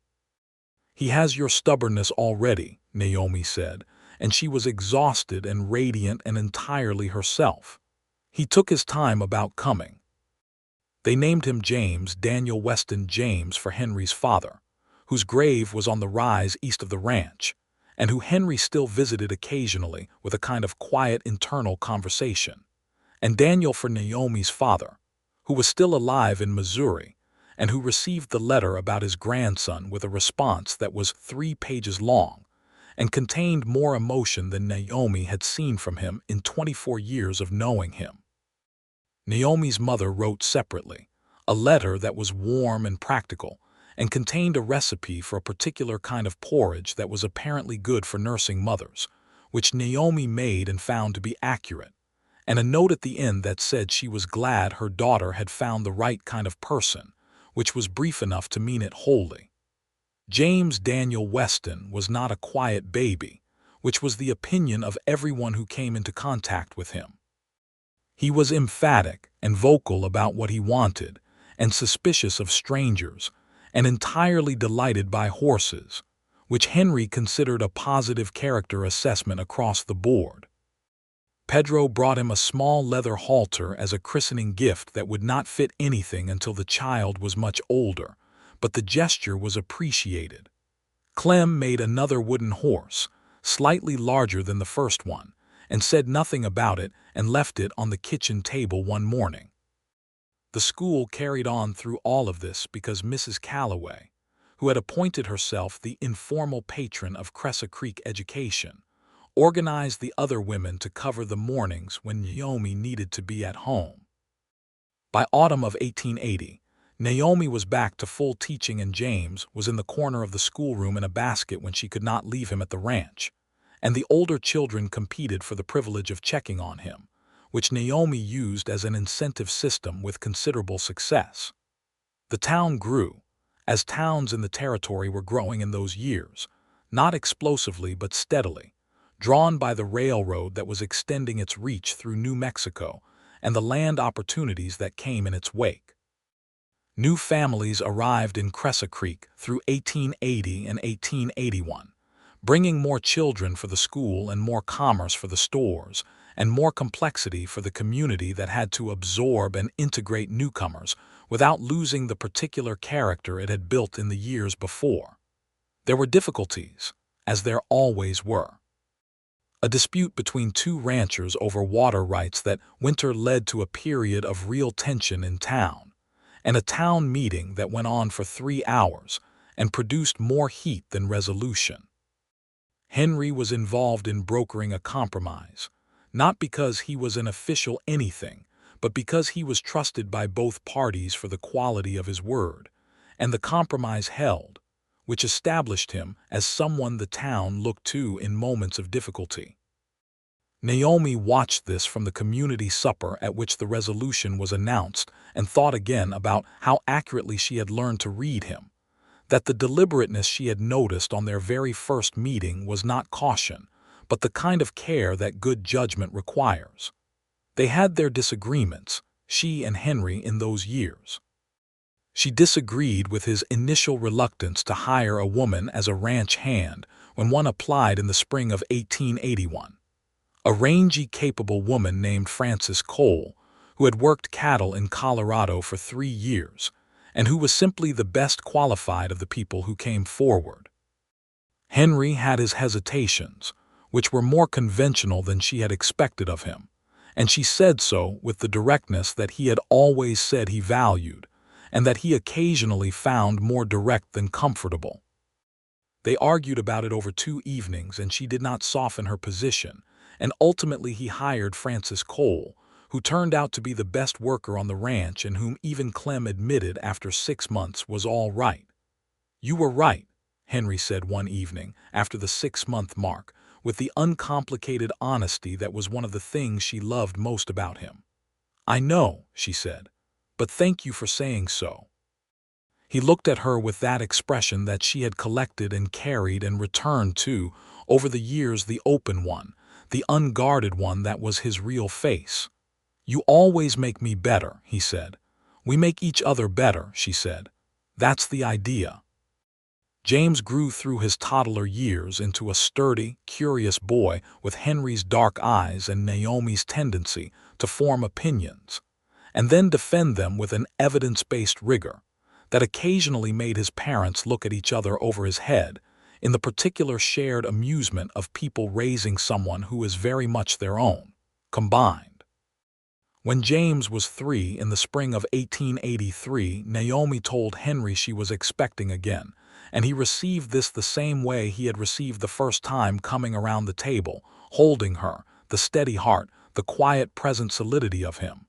"He has your stubbornness already," Naomi said, and she was exhausted and radiant and entirely herself. "He took his time about coming." They named him James Daniel Weston James for Henry's father, whose grave was on the rise east of the ranch, and who Henry still visited occasionally with a kind of quiet internal conversation, and Daniel for Naomi's father, who was still alive in Missouri, and who received the letter about his grandson with a response that was 3 pages long, and contained more emotion than Naomi had seen from him in 24 years of knowing him. Naomi's mother wrote separately, a letter that was warm and practical, and contained a recipe for a particular kind of porridge that was apparently good for nursing mothers, which Naomi made and found to be accurate, and a note at the end that said she was glad her daughter had found the right kind of person, which was brief enough to mean it wholly. James Daniel Weston was not a quiet baby, which was the opinion of everyone who came into contact with him. He was emphatic and vocal about what he wanted, and suspicious of strangers, and entirely delighted by horses, which Henry considered a positive character assessment across the board. Pedro brought him a small leather halter as a christening gift that would not fit anything until the child was much older, but the gesture was appreciated. Clem made another wooden horse, slightly larger than the first one, and said nothing about it and left it on the kitchen table one morning. The school carried on through all of this because Mrs. Calloway, who had appointed herself the informal patron of Cressa Creek education, organized the other women to cover the mornings when Naomi needed to be at home. By autumn of 1880, Naomi was back to full teaching and James was in the corner of the schoolroom in a basket when she could not leave him at the ranch, and the older children competed for the privilege of checking on him, which Naomi used as an incentive system with considerable success. The town grew, as towns in the territory were growing in those years, not explosively but steadily, drawn by the railroad that was extending its reach through New Mexico and the land opportunities that came in its wake. New families arrived in Cressa Creek through 1880 and 1881, bringing more children for the school and more commerce for the stores, and more complexity for the community that had to absorb and integrate newcomers without losing the particular character it had built in the years before. There were difficulties, as there always were. A dispute between two ranchers over water rights that winter led to a period of real tension in town, and a town meeting that went on for 3 hours and produced more heat than resolution. Henry was involved in brokering a compromise, not because he was an official anything, but because he was trusted by both parties for the quality of his word, and the compromise held, which established him as someone the town looked to in moments of difficulty. Naomi watched this from the community supper at which the resolution was announced and thought again about how accurately she had learned to read him, that the deliberateness she had noticed on their very first meeting was not caution, but the kind of care that good judgment requires. They had their disagreements, she and Henry, in those years. She disagreed with his initial reluctance to hire a woman as a ranch hand when one applied in the spring of 1881. A rangy, capable woman named Frances Cole, who had worked cattle in Colorado for 3 years, and who was simply the best qualified of the people who came forward. Henry had his hesitations, which were more conventional than she had expected of him, and she said so with the directness that he had always said he valued, and that he occasionally found more direct than comfortable. They argued about it over 2 evenings, and she did not soften her position, and ultimately he hired Frances Cole, who turned out to be the best worker on the ranch and whom even Clem admitted after 6 months was all right. "You were right," Henry said one evening after the 6-month mark, with the uncomplicated honesty that was one of the things she loved most about him. "I know," she said, "but thank you for saying so." He looked at her with that expression that she had collected and carried and returned to over the years, the open one, the unguarded one that was his real face. "You always make me better," he said. "We make each other better," she said. "That's the idea." James grew through his toddler years into a sturdy, curious boy with Henry's dark eyes and Naomi's tendency to form opinions, and then defend them with an evidence-based rigor that occasionally made his parents look at each other over his head, in the particular shared amusement of people raising someone who is very much their own, combined. When James was 3 in the spring of 1883, Naomi told Henry she was expecting again, and he received this the same way he had received the first time, coming around the table, holding her, the steady heart, the quiet present solidity of him.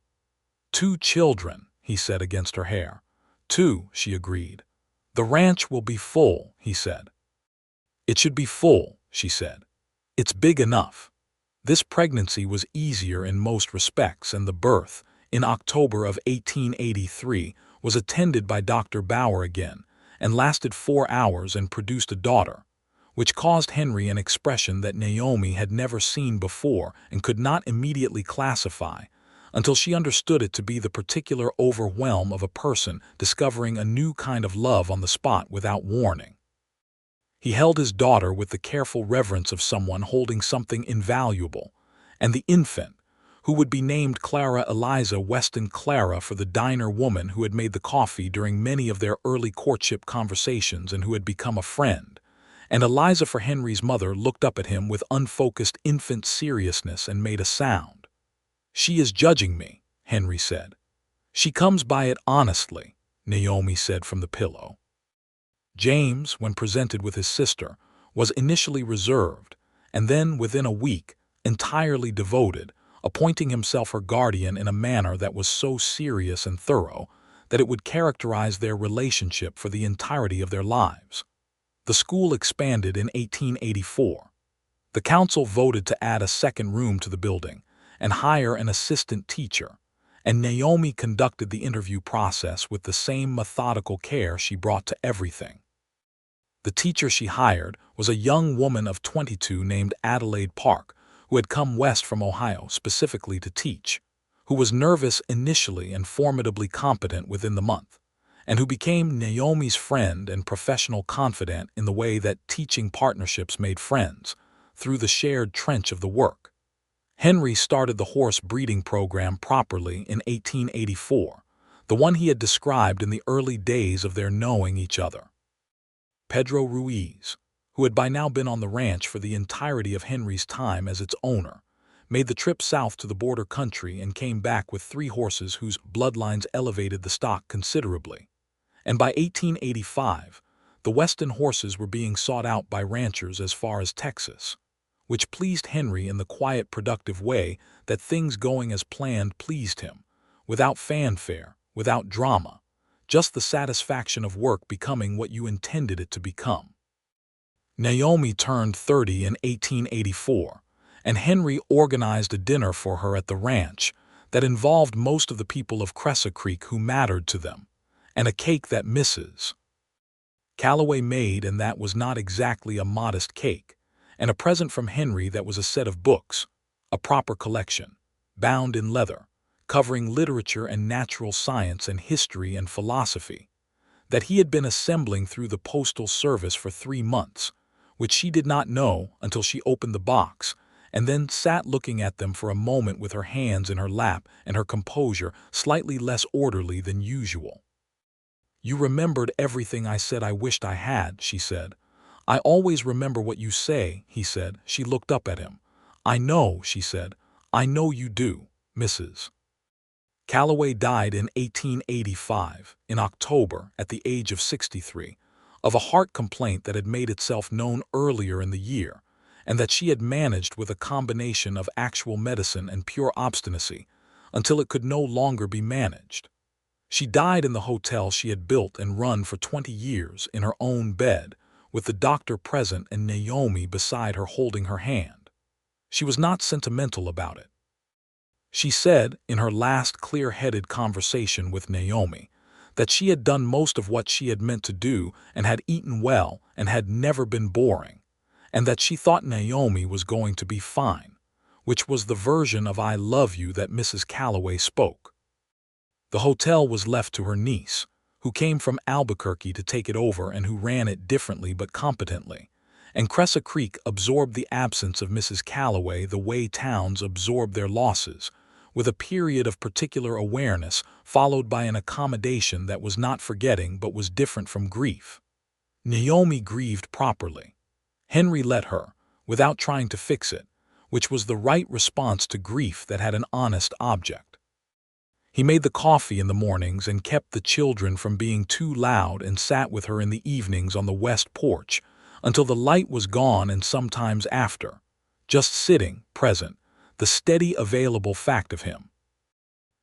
"2 children," he said against her hair. "2," she agreed. "The ranch will be full," he said. "It should be full," she said. "It's big enough." This pregnancy was easier in most respects, and the birth, in October of 1883, was attended by Dr. Bauer again, and lasted 4 hours and produced a daughter, which caused Henry an expression that Naomi had never seen before and could not immediately classify until she understood it to be the particular overwhelm of a person discovering a new kind of love on the spot without warning. He held his daughter with the careful reverence of someone holding something invaluable, and the infant, who would be named Clara Eliza Weston Clara for the diner woman who had made the coffee during many of their early courtship conversations and who had become a friend, and Eliza for Henry's mother looked up at him with unfocused infant seriousness and made a sound. "She is judging me," Henry said. "She comes by it honestly," Naomi said from the pillow. James, when presented with his sister, was initially reserved, and then, within a week, entirely devoted, appointing himself her guardian in a manner that was so serious and thorough that it would characterize their relationship for the entirety of their lives. The school expanded in 1884. The council voted to add a second room to the building and hire an assistant teacher, and Naomi conducted the interview process with the same methodical care she brought to everything. The teacher she hired was a young woman of 22 named Adelaide Park, who had come west from Ohio specifically to teach, who was nervous initially and formidably competent within the month, and who became Naomi's friend and professional confidant in the way that teaching partnerships made friends, through the shared trench of the work. Henry started the horse breeding program properly in 1884, the one he had described in the early days of their knowing each other. Pedro Ruiz, who had by now been on the ranch for the entirety of Henry's time as its owner, made the trip south to the border country and came back with 3 horses whose bloodlines elevated the stock considerably. And by 1885, the Weston horses were being sought out by ranchers as far as Texas, which pleased Henry in the quiet, productive way that things going as planned pleased him, without fanfare, without drama, just the satisfaction of work becoming what you intended it to become. Naomi turned 30 in 1884, and Henry organized a dinner for her at the ranch that involved most of the people of Crescent Creek who mattered to them, and a cake that Mrs. Calloway made, and that was not exactly a modest cake, and a present from Henry that was a set of books, a proper collection, bound in leather, covering literature and natural science and history and philosophy, that he had been assembling through the postal service for 3 months, which she did not know until she opened the box, and then sat looking at them for a moment with her hands in her lap and her composure slightly less orderly than usual. "You remembered everything I said I wished I had," she said. "I always remember what you say," he said. She looked up at him. "I know," she said. "I know you do, Mrs. Calloway died in 1885, in October, at the age of 63, of a heart complaint that had made itself known earlier in the year, and that she had managed with a combination of actual medicine and pure obstinacy until it could no longer be managed. She died in the hotel she had built and run for 20 years in her own bed, with the doctor present and Naomi beside her holding her hand. She was not sentimental about it. She said, in her last clear-headed conversation with Naomi, that she had done most of what she had meant to do and had eaten well and had never been boring, and that she thought Naomi was going to be fine, which was the version of "I love you" that Mrs. Calloway spoke. The hotel was left to her niece, who came from Albuquerque to take it over and who ran it differently but competently, and Crescent Creek absorbed the absence of Mrs. Calloway the way towns absorb their losses, with a period of particular awareness followed by an accommodation that was not forgetting but was different from grief. Naomi grieved properly. Henry let her, without trying to fix it, which was the right response to grief that had an honest object. He made the coffee in the mornings and kept the children from being too loud and sat with her in the evenings on the west porch until the light was gone and sometimes after, just sitting, present, the steady available fact of him.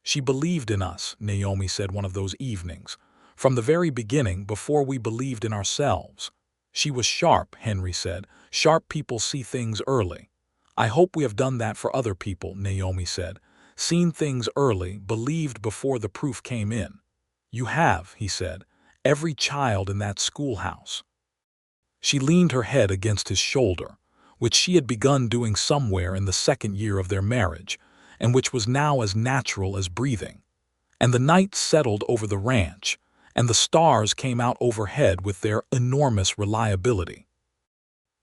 "She believed in us," Naomi said one of those evenings, "from the very beginning before we believed in ourselves. She was sharp," Henry said. "Sharp people see things early. I hope we have done that for other people," Naomi said. "Seen things early, believed before the proof came in." "You have," he said. every child in that schoolhouse. She leaned her head against his shoulder, which she had begun doing somewhere in the second year of their marriage, and which was now as natural as breathing. And the night settled over the ranch, and the stars came out overhead with their enormous reliability.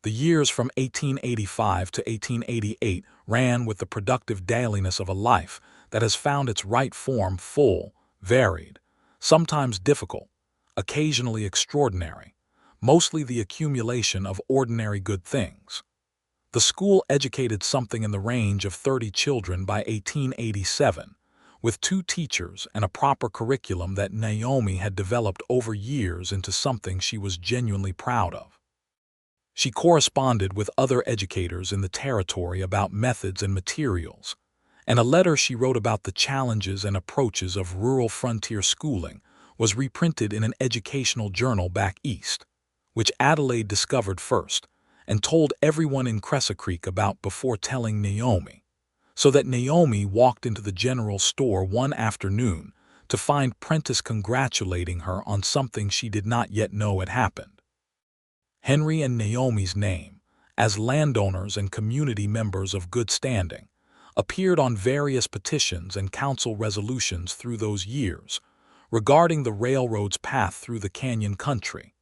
The years from 1885 to 1888 ran with the productive dailiness of a life that has found its right form, full, varied, sometimes difficult, occasionally extraordinary, mostly the accumulation of ordinary good things. The school educated something in the range of 30 children by 1887, with 2 teachers and a proper curriculum that Naomi had developed over years into something she was genuinely proud of. She corresponded with other educators in the territory about methods and materials, and a letter she wrote about the challenges and approaches of rural frontier schooling was reprinted in an educational journal back east, which Adelaide discovered first and told everyone in Crescent Creek about before telling Naomi, so that Naomi walked into the general store one afternoon to find Prentice congratulating her on something she did not yet know had happened. Henry and Naomi's name, as landowners and community members of good standing, appeared on various petitions and council resolutions through those years, regarding the railroad's path through the canyon country,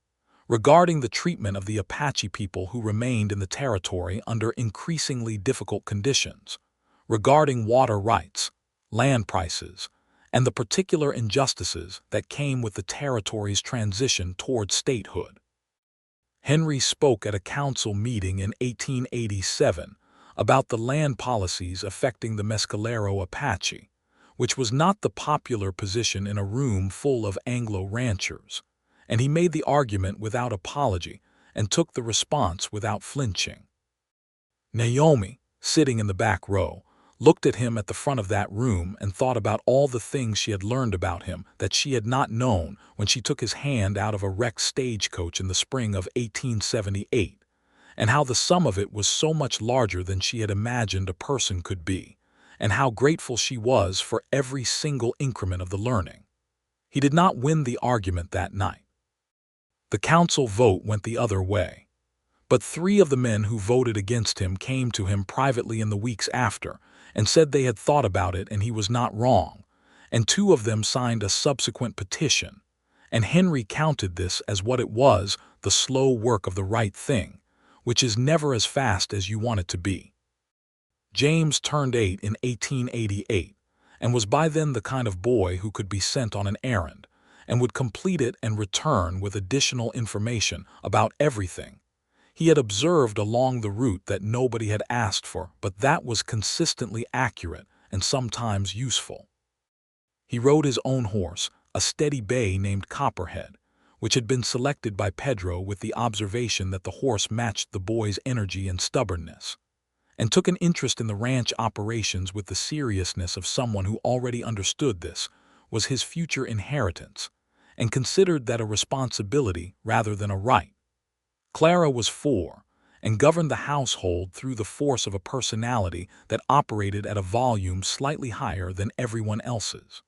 regarding the treatment of the Apache people who remained in the territory under increasingly difficult conditions, regarding water rights, land prices, and the particular injustices that came with the territory's transition toward statehood. Henry spoke at a council meeting in 1887 about the land policies affecting the Mescalero Apache, which was not the popular position in a room full of Anglo ranchers, and he made the argument without apology and took the response without flinching. Naomi, sitting in the back row, looked at him at the front of that room and thought about all the things she had learned about him that she had not known when she took his hand out of a wrecked stagecoach in the spring of 1878, and how the sum of it was so much larger than she had imagined a person could be, and how grateful she was for every single increment of the learning. He did not win the argument that night. The council vote went the other way, but 3 of the men who voted against him came to him privately in the weeks after and said they had thought about it and he was not wrong, and 2 of them signed a subsequent petition, and Henry counted this as what it was, the slow work of the right thing, which is never as fast as you want it to be. James turned 8 in 1888, and was by then the kind of boy who could be sent on an errand, and would complete it and return with additional information about everything he had observed along the route that nobody had asked for, but that was consistently accurate and sometimes useful. He rode his own horse, a steady bay named Copperhead, which had been selected by Pedro with the observation that the horse matched the boy's energy and stubbornness, and took an interest in the ranch operations with the seriousness of someone who already understood this was his future inheritance, and considered that a responsibility rather than a right. Clara was 4, and governed the household through the force of a personality that operated at a volume slightly higher than everyone else's.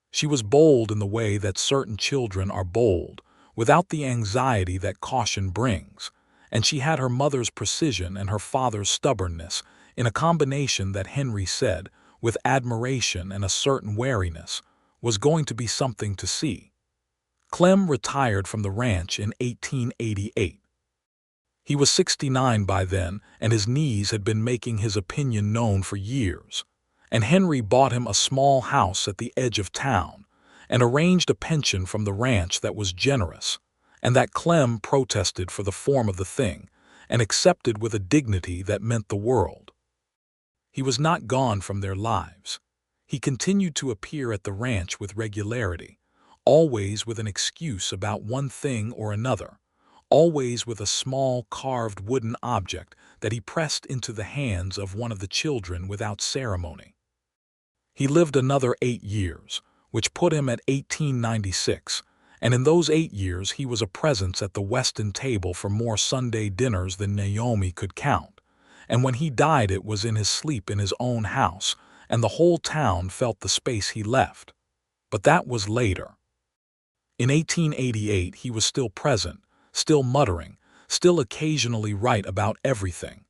She was bold in the way that certain children are bold, without the anxiety that caution brings, and she had her mother's precision and her father's stubbornness in a combination that Henry said, with admiration and a certain wariness, was going to be something to see. Clem retired from the ranch in 1888. He was 69 by then, and his knees had been making his opinion known for years, and Henry bought him a small house at the edge of town, and arranged a pension from the ranch that was generous, and that Clem protested for the form of the thing, and accepted with a dignity that meant the world. He was not gone from their lives. He continued to appear at the ranch with regularity, always with an excuse about one thing or another, always with a small carved wooden object that he pressed into the hands of one of the children without ceremony. He lived another 8 years, which put him at 1896, and in those 8 years he was a presence at the Weston table for more Sunday dinners than Naomi could count, and when he died it was in his sleep in his own house, and the whole town felt the space he left. But that was later. In 1888, he was still present, still muttering, still occasionally right about everything,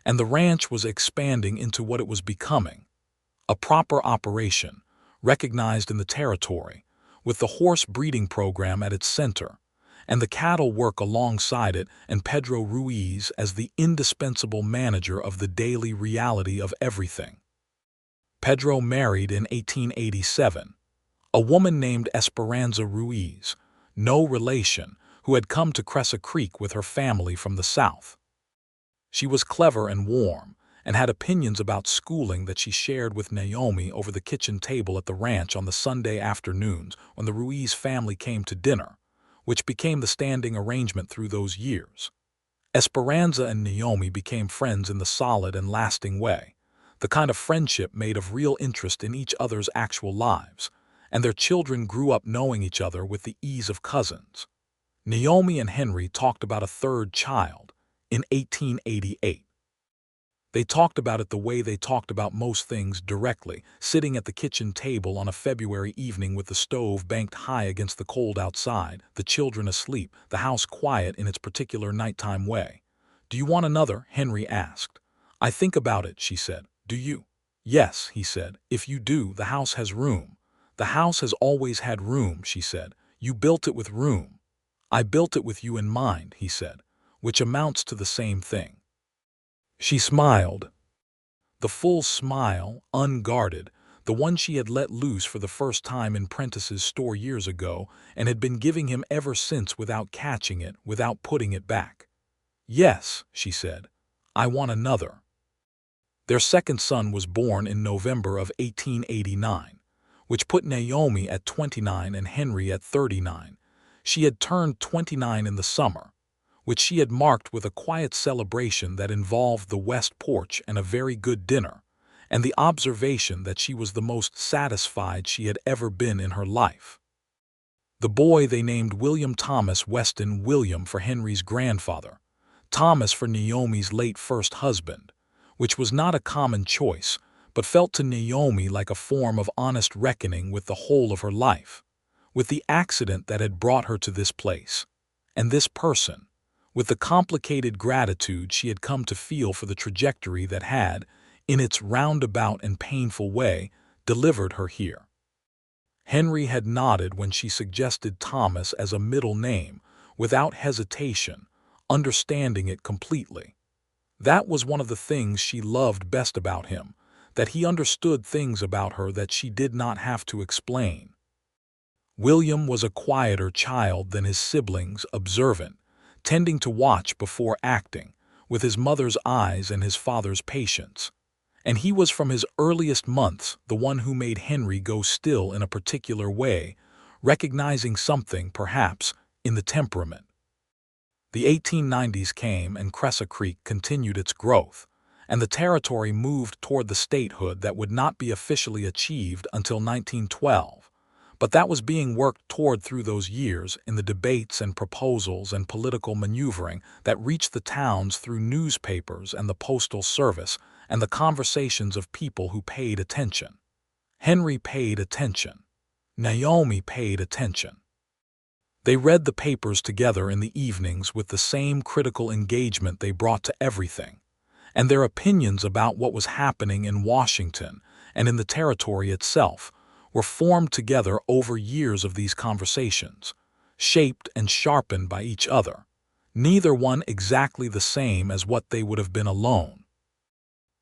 and the ranch was expanding into what it was becoming, a proper operation, recognized in the territory, with the horse breeding program at its center, and the cattle work alongside it, and Pedro Ruiz as the indispensable manager of the daily reality of everything. Pedro married in 1887, a woman named Esperanza Ruiz, no relation, who had come to Cressa Creek with her family from the south. She was clever and warm, and had opinions about schooling that she shared with Naomi over the kitchen table at the ranch on the Sunday afternoons when the Ruiz family came to dinner, which became the standing arrangement through those years. Esperanza and Naomi became friends in the solid and lasting way, the kind of friendship made of real interest in each other's actual lives, and their children grew up knowing each other with the ease of cousins. Naomi and Henry talked about a third child in 1888. They talked about it the way they talked about most things, directly, sitting at the kitchen table on a February evening with the stove banked high against the cold outside, the children asleep, the house quiet in its particular nighttime way. "Do you want another?" Henry asked. "I think about it," she said. "Do you?" "Yes," he said. "If you do, the house has room." "The house has always had room," she said. "You built it with room." "I built it with you in mind," he said, "which amounts to the same thing." She smiled. The full smile, unguarded, the one she had let loose for the first time in Prentice's store years ago and had been giving him ever since without catching it, without putting it back. "Yes," she said, "I want another." Their second son was born in November of 1889, which put Naomi at 29 and Henry at 39. She had turned 29 in the summer, which she had marked with a quiet celebration that involved the west porch and a very good dinner, and the observation that she was the most satisfied she had ever been in her life. The boy they named William Thomas Weston, William for Henry's grandfather, Thomas for Naomi's late first husband, which was not a common choice, but felt to Naomi like a form of honest reckoning with the whole of her life, with the accident that had brought her to this place, and this person, with the complicated gratitude she had come to feel for the trajectory that had, in its roundabout and painful way, delivered her here. Henry had nodded when she suggested Thomas as a middle name, without hesitation, understanding it completely. That was one of the things she loved best about him, that he understood things about her that she did not have to explain. William was a quieter child than his siblings, observant, tending to watch before acting, with his mother's eyes and his father's patience. And he was from his earliest months the one who made Henry go still in a particular way, recognizing something, perhaps, in the temperament. The 1890s came and Cressa Creek continued its growth, and the territory moved toward the statehood that would not be officially achieved until 1912. But that was being worked toward through those years in the debates and proposals and political maneuvering that reached the towns through newspapers and the postal service and the conversations of people who paid attention. Henry paid attention. Naomi paid attention. They read the papers together in the evenings with the same critical engagement they brought to everything, and their opinions about what was happening in Washington and in the territory itself were formed together over years of these conversations, shaped and sharpened by each other, neither one exactly the same as what they would have been alone.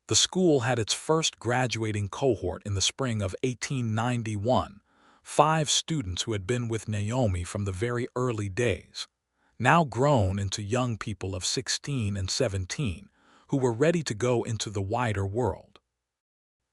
The school had its first graduating cohort in the spring of 1891, 5 students who had been with Naomi from the very early days, now grown into young people of 16 and 17, who were ready to go into the wider world.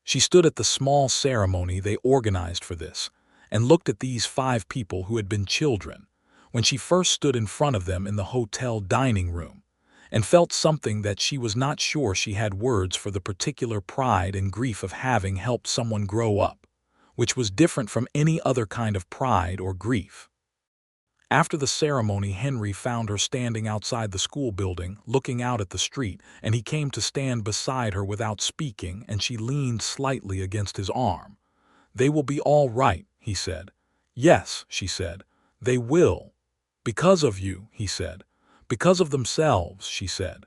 She stood at the small ceremony they organized for this, and looked at these 5 people who had been children, when she first stood in front of them in the hotel dining room, and felt something that she was not sure she had words for, the particular pride and grief of having helped someone grow up, which was different from any other kind of pride or grief. After the ceremony, Henry found her standing outside the school building, looking out at the street, and he came to stand beside her without speaking, and she leaned slightly against his arm. "They will be all right," he said. "Yes," she said. They will. Because of you, he said. Because of themselves, she said.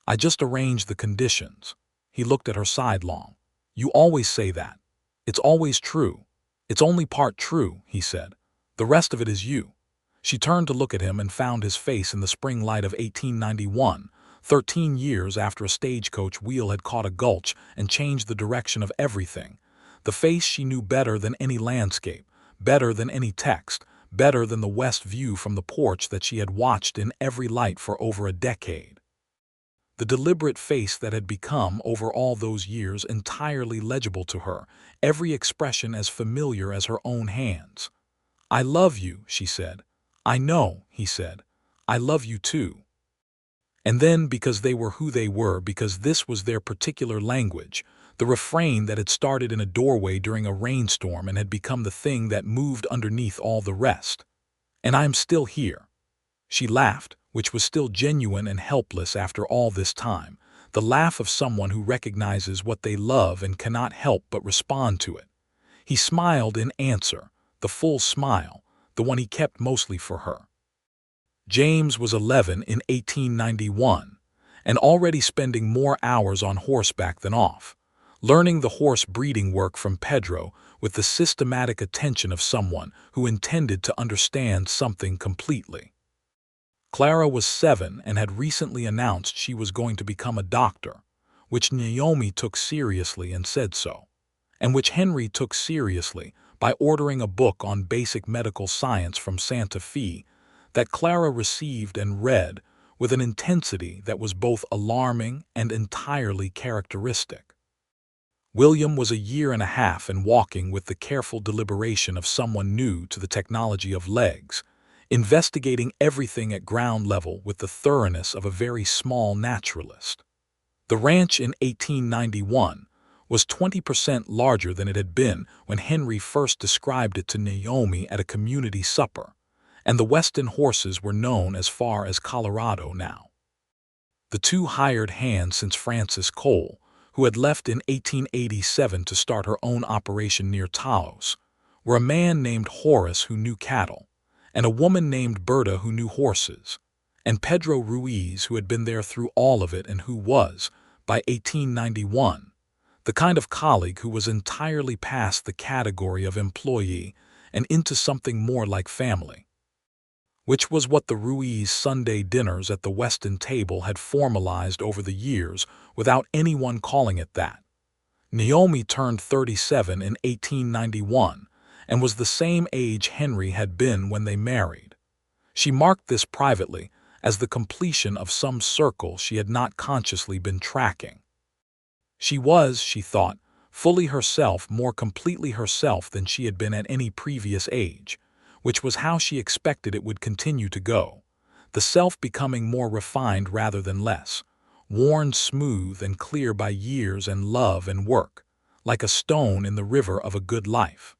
I just arranged the conditions. He looked at her sidelong. You always say that. It's always true. It's only part true, he said. The rest of it is you. She turned to look at him and found his face in the spring light of 1891, 13 years after a stagecoach wheel had caught a gulch and changed the direction of everything. The face she knew better than any landscape, better than any text, better than the west view from the porch that she had watched in every light for over a decade. The deliberate face that had become, over all those years, entirely legible to her, every expression as familiar as her own hands. I love you, she said. I know, he said. I love you too. And then, because they were who they were, because this was their particular language, the refrain that had started in a doorway during a rainstorm and had become the thing that moved underneath all the rest. And I'm still here. She laughed, which was still genuine and helpless after all this time, the laugh of someone who recognizes what they love and cannot help but respond to it. He smiled in answer, the full smile, the one he kept mostly for her. James was 11 in 1891, and already spending more hours on horseback than off, learning the horse breeding work from Pedro with the systematic attention of someone who intended to understand something completely. Clara was 7 and had recently announced she was going to become a doctor, which Naomi took seriously and said so, and which Henry took seriously by ordering a book on basic medical science from Santa Fe that Clara received and read with an intensity that was both alarming and entirely characteristic. William was a year and a half and walking with the careful deliberation of someone new to the technology of legs, investigating everything at ground level with the thoroughness of a very small naturalist. The ranch in 1891 was 20% larger than it had been when Henry first described it to Naomi at a community supper, and the Weston horses were known as far as Colorado now. The two hired hands since Frances Cole, who had left in 1887 to start her own operation near Taos, were a man named Horace who knew cattle, and a woman named Berta who knew horses, and Pedro Ruiz who had been there through all of it and who was, by 1891, the kind of colleague who was entirely past the category of employee and into something more like family, which was what the Ruiz Sunday dinners at the Weston table had formalized over the years without anyone calling it that. Naomi turned 37 in 1891 and was the same age Henry had been when they married. She marked this privately as the completion of some circle she had not consciously been tracking. She was, she thought, fully herself, more completely herself than she had been at any previous age, which was how she expected it would continue to go, the self becoming more refined rather than less, worn smooth and clear by years and love and work, like a stone in the river of a good life.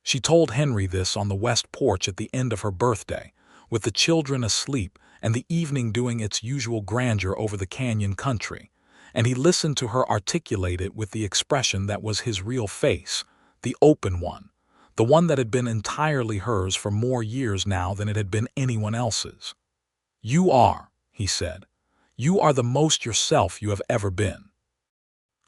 She told Henry this on the west porch at the end of her birthday, with the children asleep and the evening doing its usual grandeur over the canyon country, and he listened to her articulate it with the expression that was his real face, the open one, the one that had been entirely hers for more years now than it had been anyone else's. You are, he said. You are the most yourself you have ever been.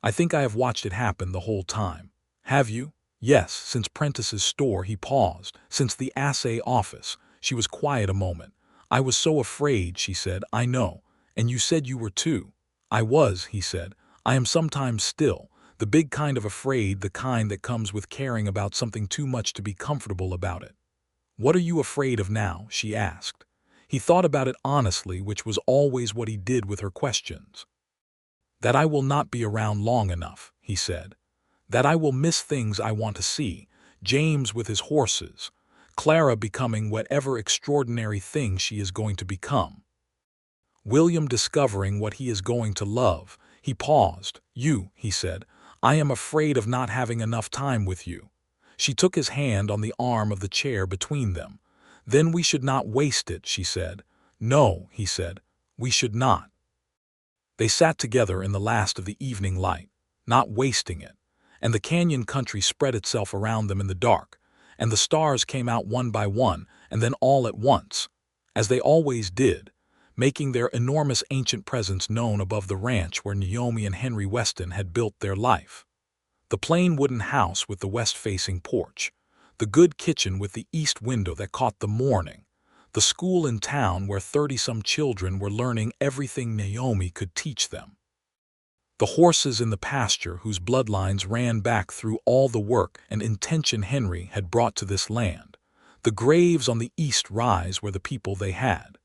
I think I have watched it happen the whole time. Have you? Yes, since Prentice's store. He paused. Since the assay office. She was quiet a moment. I was so afraid, she said. I know. And you said you were too. I was, he said. I am sometimes still. The big kind of afraid, the kind that comes with caring about something too much to be comfortable about it. What are you afraid of now? She asked. He thought about it honestly, which was always what he did with her questions. That I will not be around long enough, he said. That I will miss things I want to see, James with his horses, Clara becoming whatever extraordinary thing she is going to become, William discovering what he is going to love. He paused. You, he said, I am afraid of not having enough time with you. She took his hand on the arm of the chair between them. Then we should not waste it, she said. No, he said, we should not. They sat together in the last of the evening light, not wasting it, and the canyon country spread itself around them in the dark, and the stars came out one by one and then all at once, as they always did, making their enormous ancient presence known above the ranch where Naomi and Henry Weston had built their life. The plain wooden house with the west-facing porch, the good kitchen with the east window that caught the morning, the school in town where 30-some children were learning everything Naomi could teach them. The horses in the pasture whose bloodlines ran back through all the work and intention Henry had brought to this land, the graves on the east rise where the people they had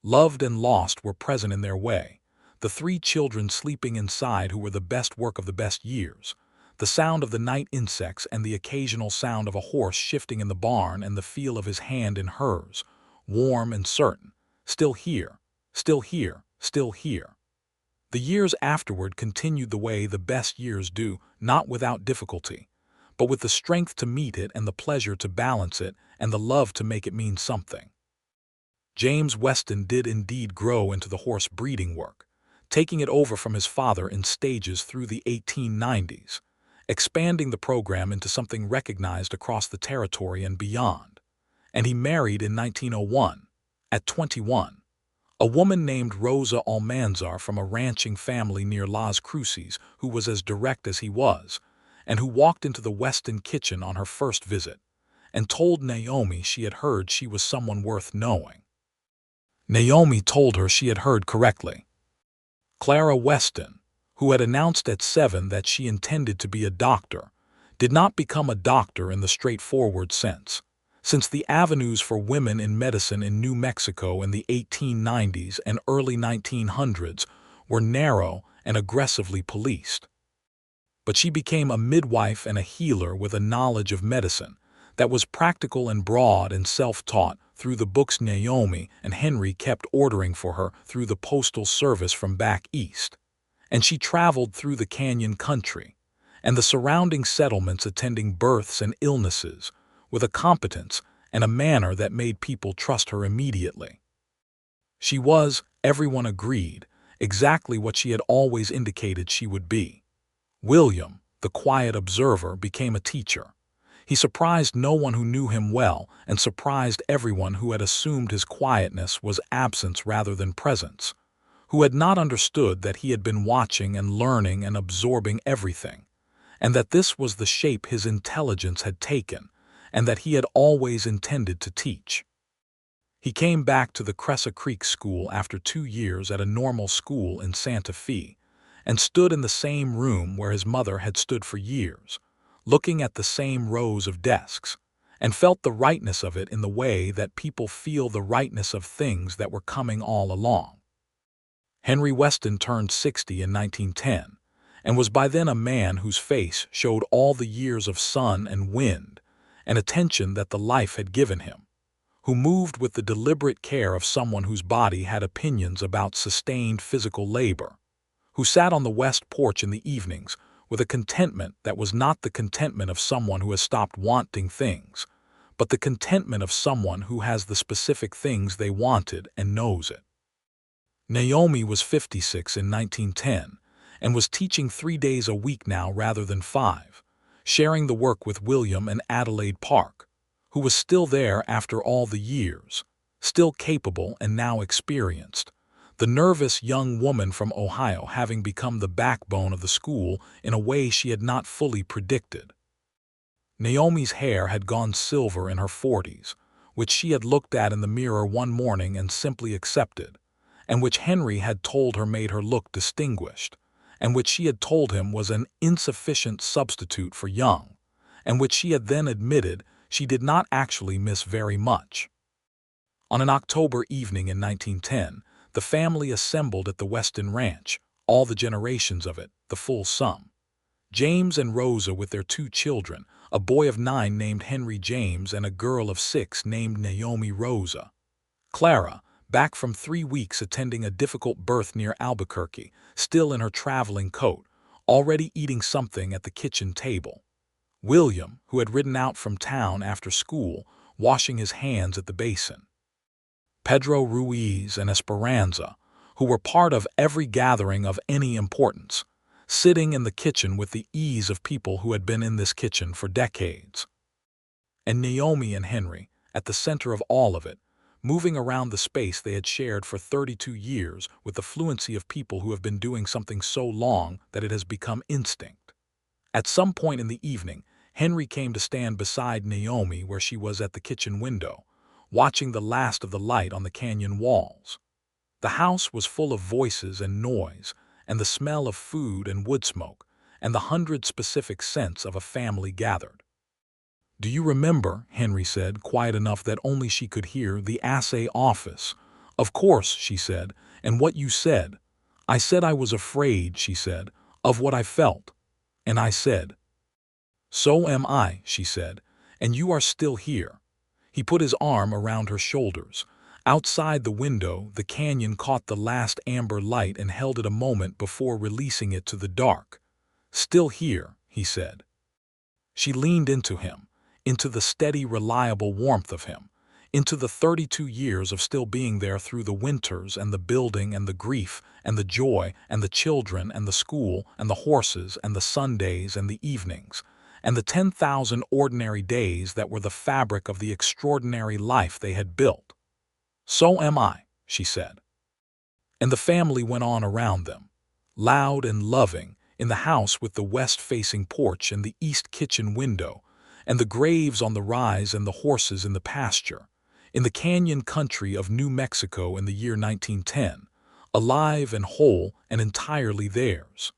loved and lost were present in their way, the 3 children sleeping inside who were the best work of the best years, the sound of the night insects and the occasional sound of a horse shifting in the barn and the feel of his hand in hers, warm and certain, still here, still here, still here. The years afterward continued the way the best years do, not without difficulty, but with the strength to meet it and the pleasure to balance it and the love to make it mean something. James Weston did indeed grow into the horse breeding work, taking it over from his father in stages through the 1890s, expanding the program into something recognized across the territory and beyond. And he married in 1901, at 21, a woman named Rosa Almanzar from a ranching family near Las Cruces who was as direct as he was, and who walked into the Weston kitchen on her first visit, and told Naomi she had heard she was someone worth knowing. Naomi told her she had heard correctly. Clara Weston, who had announced at 7 that she intended to be a doctor, did not become a doctor in the straightforward sense, since the avenues for women in medicine in New Mexico in the 1890s and early 1900s were narrow and aggressively policed. But she became a midwife and a healer with a knowledge of medicine that was practical and broad and self-taught through the books Naomi and Henry kept ordering for her through the postal service from back east. And she traveled through the canyon country and the surrounding settlements attending births and illnesses with a competence and a manner that made people trust her immediately. She was, everyone agreed, exactly what she had always indicated she would be. William, the quiet observer, became a teacher. He surprised no one who knew him well and surprised everyone who had assumed his quietness was absence rather than presence, who had not understood that he had been watching and learning and absorbing everything, and that this was the shape his intelligence had taken, and that he had always intended to teach. He came back to the Cressa Creek School after 2 years at a normal school in Santa Fe, and stood in the same room where his mother had stood for years, looking at the same rows of desks, and felt the rightness of it in the way that people feel the rightness of things that were coming all along. Henry Weston turned 60 in 1910, and was by then a man whose face showed all the years of sun and wind and attention that the life had given him, who moved with the deliberate care of someone whose body had opinions about sustained physical labor, who sat on the west porch in the evenings with a contentment that was not the contentment of someone who has stopped wanting things, but the contentment of someone who has the specific things they wanted and knows it. Naomi was 56 in 1910 and was teaching 3 days a week now rather than 5, sharing the work with William and Adelaide Park, who was still there after all the years, still capable and now experienced, the nervous young woman from Ohio having become the backbone of the school in a way she had not fully predicted. Naomi's hair had gone silver in her 40s, which she had looked at in the mirror one morning and simply accepted, and which Henry had told her made her look distinguished, and which she had told him was an insufficient substitute for young, and which she had then admitted she did not actually miss very much. On an October evening in 1910, the family assembled at the Weston Ranch, all the generations of it, the full sum. James and Rosa with their 2 children, a boy of 9 named Henry James and a girl of 6 named Naomi Rosa. Clara, back from 3 weeks attending a difficult birth near Albuquerque, still in her traveling coat, already eating something at the kitchen table. William, who had ridden out from town after school, washing his hands at the basin. Pedro Ruiz and Esperanza, who were part of every gathering of any importance, sitting in the kitchen with the ease of people who had been in this kitchen for decades. And Naomi and Henry, at the center of all of it, moving around the space they had shared for 32 years with the fluency of people who have been doing something so long that it has become instinct. At some point in the evening, Henry came to stand beside Naomi where she was at the kitchen window, watching the last of the light on the canyon walls. The house was full of voices and noise, and the smell of food and wood smoke, and the 100 specific scents of a family gathered. "Do you remember," Henry said, quiet enough that only she could hear, "the assay office?" "Of course," she said, "and what you said." "I said I was afraid," she said, "of what I felt." And I said, "So am I," she said, "and you are still here." He put his arm around her shoulders. Outside the window, the canyon caught the last amber light and held it a moment before releasing it to the dark. "Still here," he said. She leaned into him, into the steady, reliable warmth of him, into the 32 years of still being there through the winters and the building and the grief and the joy and the children and the school and the horses and the Sundays and the evenings, and the 10,000 ordinary days that were the fabric of the extraordinary life they had built. "So am I," she said. And the family went on around them, loud and loving, in the house with the west-facing porch and the east kitchen window, and the graves on the rise and the horses in the pasture, in the canyon country of New Mexico in the year 1910, alive and whole and entirely theirs.